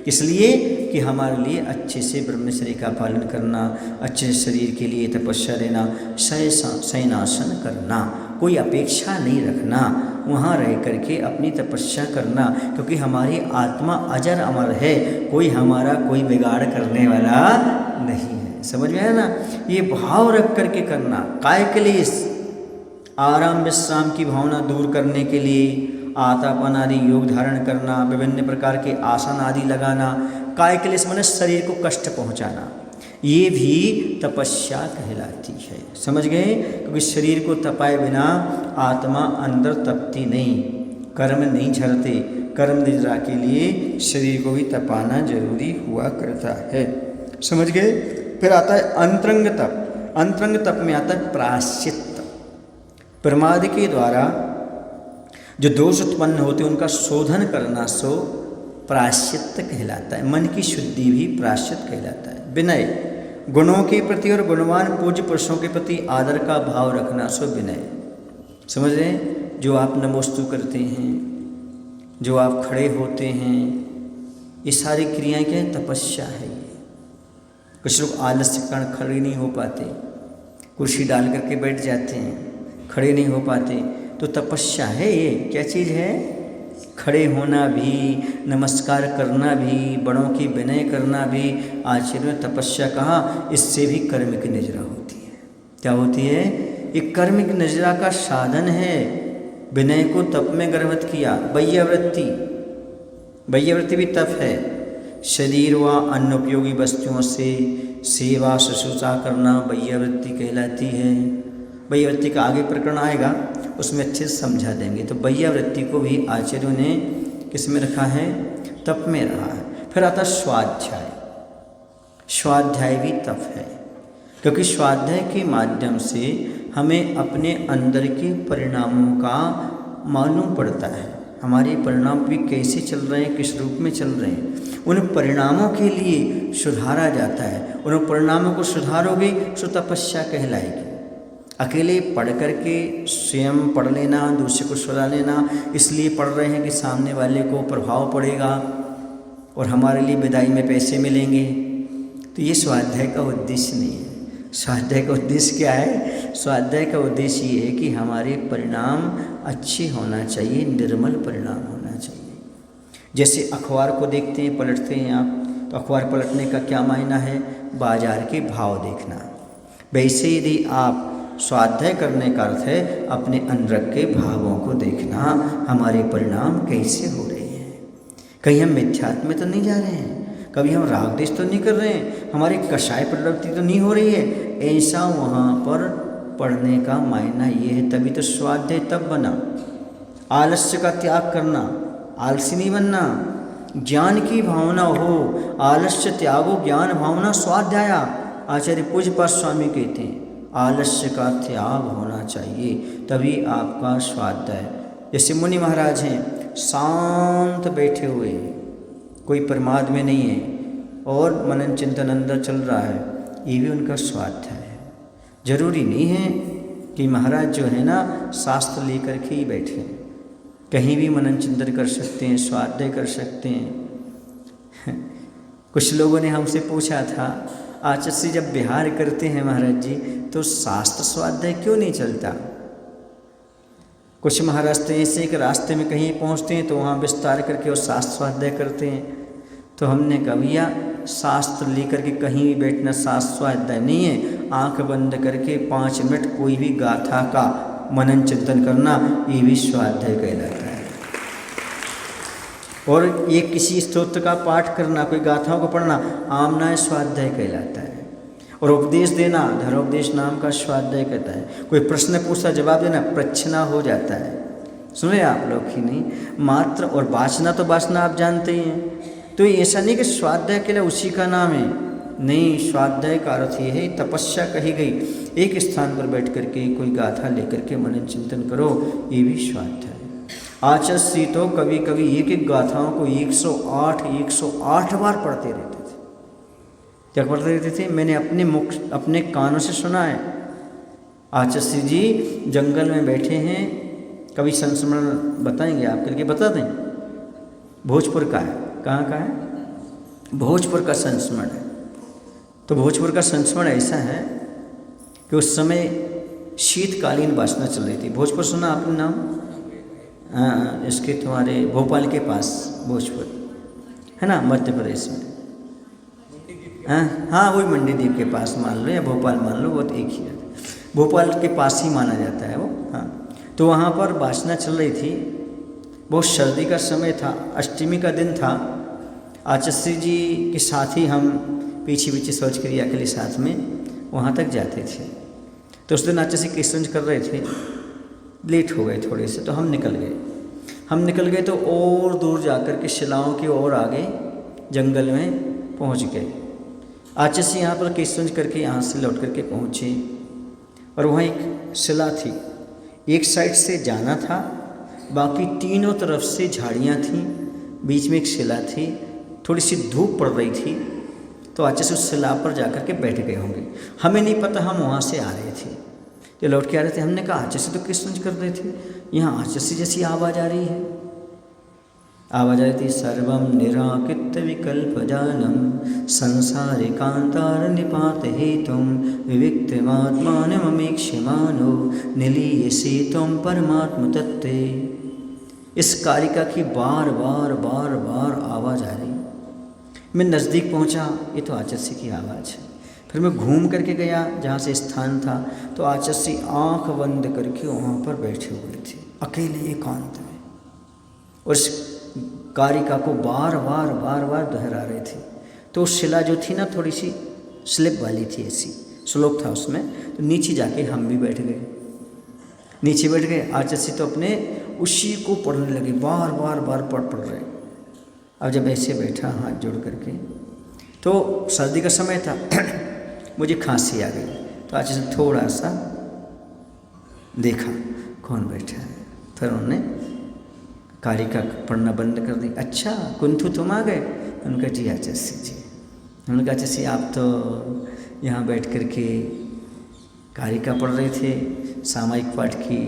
इसलिए कि हमारे लिए अच्छे से ब्रह्मचर्य का पालन करना, अच्छे शरीर के लिए तपस्या लेना, शयनासन करना, कोई अपेक्षा नहीं रखना, वहाँ रह करके अपनी तपस्या करना। क्योंकि हमारी आत्मा अजर अमर है, कोई हमारा कोई बिगाड़ करने वाला नहीं है। समझ में आया ना? ये भाव रख करके करना। काय के लिए? आराम विश्राम की भावना दूर करने के लिए आतापन आदि योग धारण करना, विभिन्न प्रकार के आसन आदि लगाना, काय के लिए माने शरीर को कष्ट पहुंचाना, ये भी तपस्या कहलाती है। समझ गए? क्योंकि शरीर को तपाए बिना आत्मा अंदर तपती नहीं, कर्म नहीं झरते। कर्म निद्रा के लिए शरीर को भी तपाना जरूरी हुआ करता है। समझ गए? फिर आता है अंतरंग तप। अंतरंग तप में आता है प्रायश्चित। प्रमाद के द्वारा जो दोष उत्पन्न होते हैं उनका शोधन करना सो प्रायश्चित कहलाता है। मन की शुद्धि भी प्रायश्चित कहलाता है। विनय, गुणों के प्रति और गुणवान पूज्य पुरुषों के प्रति आदर का भाव रखना सो विनय। समझ रहे हैं? जो आप नमोस्तु करते हैं, जो आप खड़े होते हैं, ये सारी क्रियाएं क्या है? तपस्या है। कुछ लोग आलस्य के कारण खड़े नहीं हो पाते, कुर्सी डाल करके बैठ जाते हैं, खड़े नहीं हो पाते, तो तपस्या है। ये क्या चीज़ है? खड़े होना भी, नमस्कार करना भी, बड़ों की विनय करना भी आचार्य ने तपस्या कहा। इससे भी कर्म की निजरा होती है। क्या होती है? एक कर्मिक नजरा का साधन है। विनय को तप में गर्भित किया। वैयावृत्ति, वैयावृत्ति भी तप है। शरीर व अन्य उपयोगी वस्तुओं से सेवा शुश्रूषा करना वैयावृत्ति कहलाती है। वैयावृत्ति का आगे प्रकरण आएगा, उसमें अच्छे से समझा देंगे। तो वैयावृत्ति को भी आचार्यों ने किस में रखा है? तप में रहा है। फिर आता स्वाध्याय। स्वाध्याय भी तप है, क्योंकि स्वाध्याय के माध्यम से हमें अपने अंदर के परिणामों का मालूम पड़ता है। हमारे परिणाम भी कैसे चल रहे हैं, किस रूप में चल रहे हैं, उन परिणामों के लिए सुधारा जाता है। उन परिणामों को सुधारोगे तो तपस्या कहलाएगी। अकेले पढ़ करके स्वयं पढ़ लेना, दूसरे को सुना लेना, इसलिए पढ़ रहे हैं कि सामने वाले को प्रभाव पड़ेगा और हमारे लिए विदाई में पैसे मिलेंगे, तो ये स्वाध्याय का उद्देश्य नहीं है। स्वाध्याय का उद्देश्य क्या है? स्वाध्याय का उद्देश्य ये है कि हमारे परिणाम अच्छे होना चाहिए, निर्मल परिणाम होना चाहिए। जैसे अखबार को देखते हैं, पलटते हैं आप, तो अखबार पलटने का क्या मायना है? बाजार के भाव देखना। वैसे यदि आप स्वाध्याय करने का अर्थ है अपने अंदर के भावों को देखना, हमारे परिणाम कैसे हो रहे हैं। कहीं हम मिथ्यात्व में तो नहीं जा रहे हैं, कभी हम राग द्वेष तो नहीं कर रहे हैं, हमारी कषाय प्रवृत्ति तो नहीं हो रही है। ऐसा वहाँ पर पढ़ने का मायना ये है, तभी तो स्वाध्याय तब बना। आलस्य का त्याग करना, आलसी नहीं बनना, ज्ञान की भावना हो। आलस्य त्यागो ज्ञान भावना स्वाध्याया। आचार्य पूज्यपाद स्वामी कहते हैं आलस्य का त्याग होना चाहिए, तभी आपका स्वाध्याय। जैसे मुनि महाराज हैं, शांत बैठे हुए हैं, कोई प्रमाद में नहीं है और मनन चिंतन अंदर चल रहा है, ये भी उनका स्वाध्याय है। जरूरी नहीं है कि महाराज जो है ना शास्त्र लेकर के ही बैठे, कहीं भी मनन चिंतन कर सकते हैं, स्वाध्याय कर सकते हैं। कुछ लोगों ने हमसे पूछा था, आचार्य जब विहार करते हैं महाराज जी तो शास्त्र स्वाध्याय क्यों नहीं चलता? कुछ महाराज तो ऐसे कि रास्ते में कहीं पहुंचते हैं तो वहाँ विस्तार करके और शास्त्र स्वाध्याय करते हैं। तो हमने कहा भैया शास्त्र लेकर के कहीं भी बैठना शास्त्र स्वाध्याय नहीं है। आंख बंद करके 5 मिनट कोई भी गाथा का मनन चिंतन करना, ये भी स्वाध्याय कहलाता है। और ये किसी स्तोत्र का पाठ करना, कोई गाथाओं को पढ़ना, आमना स्वाध्याय कहलाता है। और उपदेश देना, धर्मोपदेश नाम का स्वाध्याय कहता है। कोई प्रश्न पूछा जवाब देना, प्रच्छना हो जाता है। सुने आप लोग ही नहीं, मात्र और वाचना तो वाचना आप जानते ही हैं। तो ऐसा नहीं कि स्वाध्याय के लिए उसी का नाम है, नहीं। स्वाध्याय का अर्थ ये है तपस्या कही गई, एक स्थान पर बैठ करके कोई गाथा लेकर के मनन चिंतन करो, ये भी स्वाध्याय। आचार्य तो कभी कभी एक एक गाथाओं को 108 बार पढ़ते रहते थे। क्या पढ़ते रहते थे? मैंने अपने कानों से सुना है। आचार्य जी जंगल में बैठे हैं, कभी संस्मरण बताएंगे आपके लिए, बता दें। भोजपुर का है। कहाँ का है? भोजपुर का संस्मरण है। तो भोजपुर का संस्मरण ऐसा है कि उस समय शीतकालीन वासना चल रही थी। भोजपुर सुना आपने नाम? हाँ, इसके तुम्हारे भोपाल के पास भोजपुर है ना, मध्य प्रदेश में। हाँ, वही मंडी द्वीप के पास मान लो या भोपाल मान लो, वो तो एक ही है। भोपाल के पास ही माना जाता है वो। हाँ, तो वहाँ पर वासना चल रही थी। बहुत सर्दी का समय था, अष्टमी का दिन था। आचार्य जी के साथ ही हम पीछे पीछे शौच क्रिया के लिए साथ में वहाँ तक जाते थे। तो उस दिन आचार्य जी कीर्तन कर रहे थे, लेट हो गए थोड़े से, तो हम निकल गए तो और दूर जाकर के शिलाओं की ओर आगे जंगल में पहुंच गए। आचार्य यहाँ पर कीर्तन करके यहाँ से लौट करके पहुँचे और वहाँ एक शिला थी। एक साइड से जाना था, बाकी तीनों तरफ से झाड़ियाँ थीं, बीच में एक शिला थी। थोड़ी सी धूप पड़ रही थी, तो आचार्य उस शिला पर जाकर के बैठ गए होंगे। हमें नहीं पता, हम वहाँ से आ रहे थे, ये लौट के आ रहे थे। हमने कहा आचार्य तो कीर्तन कर रहे थे, यहाँ आचार्य जैसी आवाज़ आ रही है। आवाज़ आ रही थी, सर्वम निराकृत विकल्प जानम संसारिकांतार निपात हेतुम विविक्तमात्मान ममीक्षमानो निलीयसे तुम परमात्म तत्ते। इस कारिका की बार बार आवाज़ आ रही। मैं नज़दीक पहुँचा, ये तो आचार्य की आवाज़ है। फिर मैं घूम करके गया जहाँ से स्थान था, तो आचर्य आँख बंद करके वहाँ पर बैठे हुए थे अकेले एकांत में, और इस कारिका को बार बार दोहरा रहे थे। तो शिला जो थी ना थोड़ी सी स्लिप वाली थी, ऐसी स्लोप था उसमें, तो नीचे जाके हम भी बैठ गए, नीचे बैठ गए। आचर्य तो अपने उसी को पढ़ने लगे, बार बार पढ़ रहे। अब जब ऐसे बैठा हाथ जोड़ करके, तो सर्दी का समय था मुझे खांसी आ गई, तो आचर्य थोड़ा सा देखा कौन बैठा है, फिर उन्होंने कारिका पढ़ना बंद कर दी। अच्छा कुंथु तुम आ गए? उनका जी आचर्य जी। उन्होंने कहा आचर्य आप तो यहाँ बैठ कर के कारिका पढ़ रहे थे सामायिक पाठ की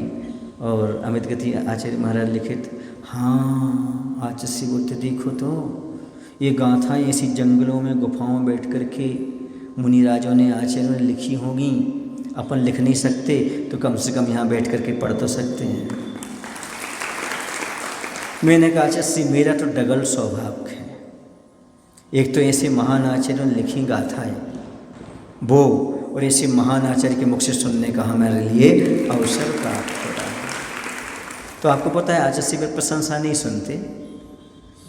और अमित गति आचार्य महाराज लिखित। हाँ आचर्य बोलते देखो तो ये गाथाएँ ऐसी जंगलों में गुफाओं में बैठ कर के मुनिराजों ने आचार्यों ने लिखी होंगी, अपन लिख नहीं सकते तो कम से कम यहाँ बैठ कर के पढ़ तो सकते हैं। मैंने कहा आचर्य मेरा तो डबल सौभाग्य है, एक तो ऐसे महान आचार्यों ने लिखी गाथाएँ वो, और ऐसे महान आचार्य के मुख से सुनने का हमारे लिए अवसर प्राप्त हो रहा है। तो आपको पता है आचर्य पर प्रशंसा नहीं सुनते,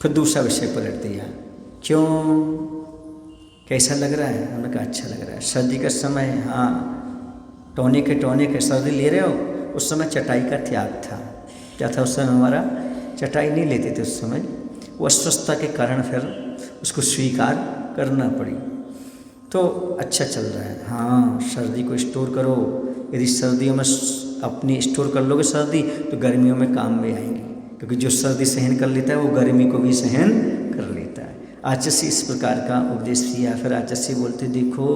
फिर दूसरा विषय पलट दिया। क्यों, कैसा लग रहा है? हमने कहा अच्छा लग रहा है। सर्दी का समय, हाँ टॉनिक है, सर्दी ले रहे हो? उस समय चटाई का त्याग था। क्या था उस समय हमारा? चटाई नहीं लेते थे उस समय, वो अस्वस्थता के कारण फिर उसको स्वीकार करना पड़ी। तो अच्छा चल रहा है। हाँ सर्दी को स्टोर करो, यदि सर्दियों में अपनी स्टोर कर लोगे सर्दी तो गर्मियों में काम में आएंगी, क्योंकि जो सर्दी सहन कर लेता है वो गर्मी को भी सहन कर लेता है। आचर्य इस प्रकार का उपदेश दिया। फिर आचर्य बोलते देखो,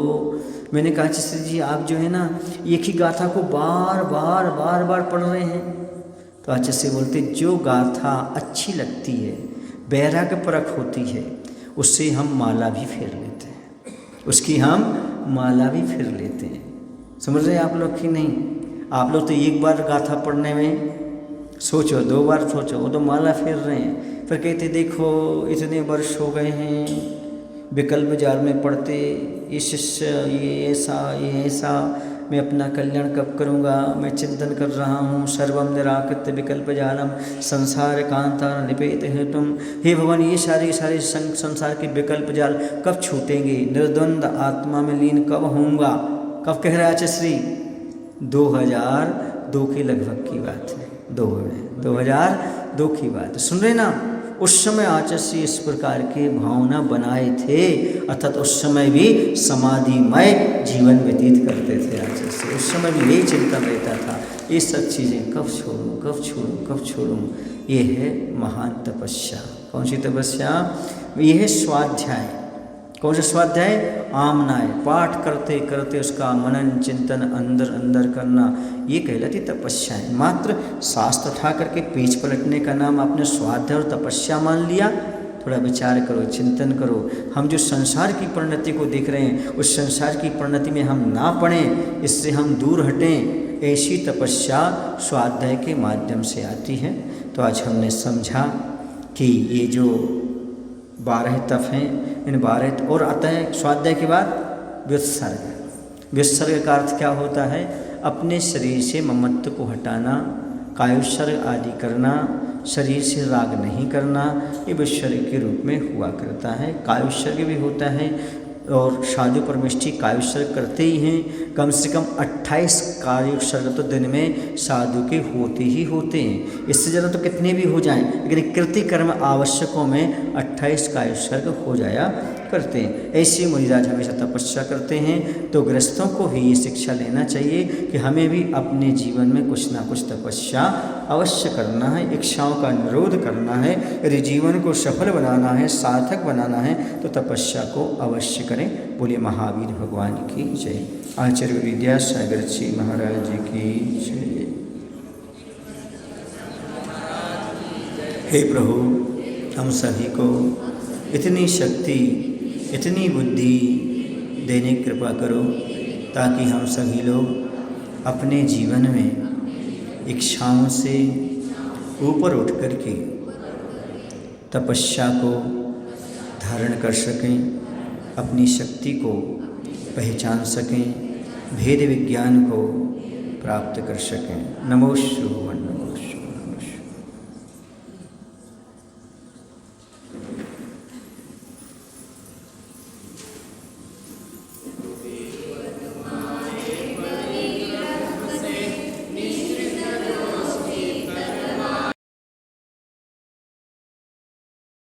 मैंने कहा आचर्य जी आप जो है ना एक ही गाथा को बार बार पढ़ रहे हैं। तो आचर्य बोलते जो गाथा अच्छी लगती है, वैराग्य परक होती है, उससे हम माला भी फेर लेते हैं, उसकी हम माला भी फेर लेते हैं। समझ रहे हैं आप लोग कि नहीं? आप लोग तो एक बार गाथा पढ़ने में सोचो, 2 बार सोचो, वो तो माला फेर रहे हैं। फिर कहते देखो इतने वर्ष हो गए हैं विकल्प जाल में पढ़ते, ये शिष्य ये ऐसा मैं अपना कल्याण कब करूँगा, मैं चिंतन कर रहा हूँ। सर्वम निराकृत विकल्प जालम संसार कांतार निपेत है तुम। हे भगवान ये सारे संसार के विकल्प जाल कब छूटेंगे, निर्द्वंद आत्मा में लीन कब होऊंगा। कब कह रहा है आचर्य? 2002 के लगभग की बात है, 2002 की बात। सुन रहे ना? उस समय आचर्य इस प्रकार के भावना बनाए थे, अर्थात उस समय भी समाधिमय जीवन व्यतीत करते थे आचर्य। उस समय भी यही चिंतन रहता था, ये सब चीज़ें कब छोड़ूं। ये है महान तपस्या। कौन सी तपस्या? ये है स्वाध्याय। कौन सा स्वाध्याय? आमनाय, पाठ करते करते उसका मनन चिंतन अंदर करना, ये कहलाती तपस्या है। मात्र शास्त्र उठा करके पेज पलटने का नाम आपने स्वाध्याय और तपस्या मान लिया। थोड़ा विचार करो, चिंतन करो। हम जो संसार की परिणति को देख रहे हैं, उस संसार की परिणति में हम ना पड़ें, इससे हम दूर हटें, ऐसी तपस्या स्वाध्याय के माध्यम से आती है। तो आज हमने समझा कि ये जो 12 तप हैं, इन 12 और आता है स्वाध्याय के बाद व्युत्सर्ग। व्युत्सर्ग का अर्थ क्या होता है? अपने शरीर से ममत्व को हटाना, कायोत्सर्ग आदि करना, शरीर से राग नहीं करना, ये व्युत्सर्ग के रूप में हुआ करता है। कायोत्सर्ग भी होता है, और साधु परमेष्ठी कायोत्सर्ग करते ही हैं। कम से कम 28 कायोत्सर्ग तो दिन में साधु के होते ही होते हैं। इससे ज़्यादा तो कितने भी हो जाएं, लेकिन कृति कर्म आवश्यकों में 28 कायोत्सर्ग हो जाया करते हैं। ऐसे मुनिराज हमेशा तपस्या करते हैं। तो गृहस्थों को भी ये शिक्षा लेना चाहिए कि हमें भी अपने जीवन में कुछ ना कुछ तपस्या अवश्य करना है, इच्छाओं का निरोध करना है। यदि जीवन को सफल बनाना है, सार्थक बनाना है, तो तपस्या को अवश्य करें। बोलिए महावीर भगवान की जय। आचार्य विद्यासागर जी महाराज की जय। हे प्रभु, हम सभी को इतनी शक्ति, इतनी बुद्धि देने की कृपा करो, ताकि हम सभी लोग अपने जीवन में इच्छाओं से ऊपर उठ कर के तपस्या को धारण कर सकें, अपनी शक्ति को पहचान सकें, भेद विज्ञान को प्राप्त कर सकें। नमो श्री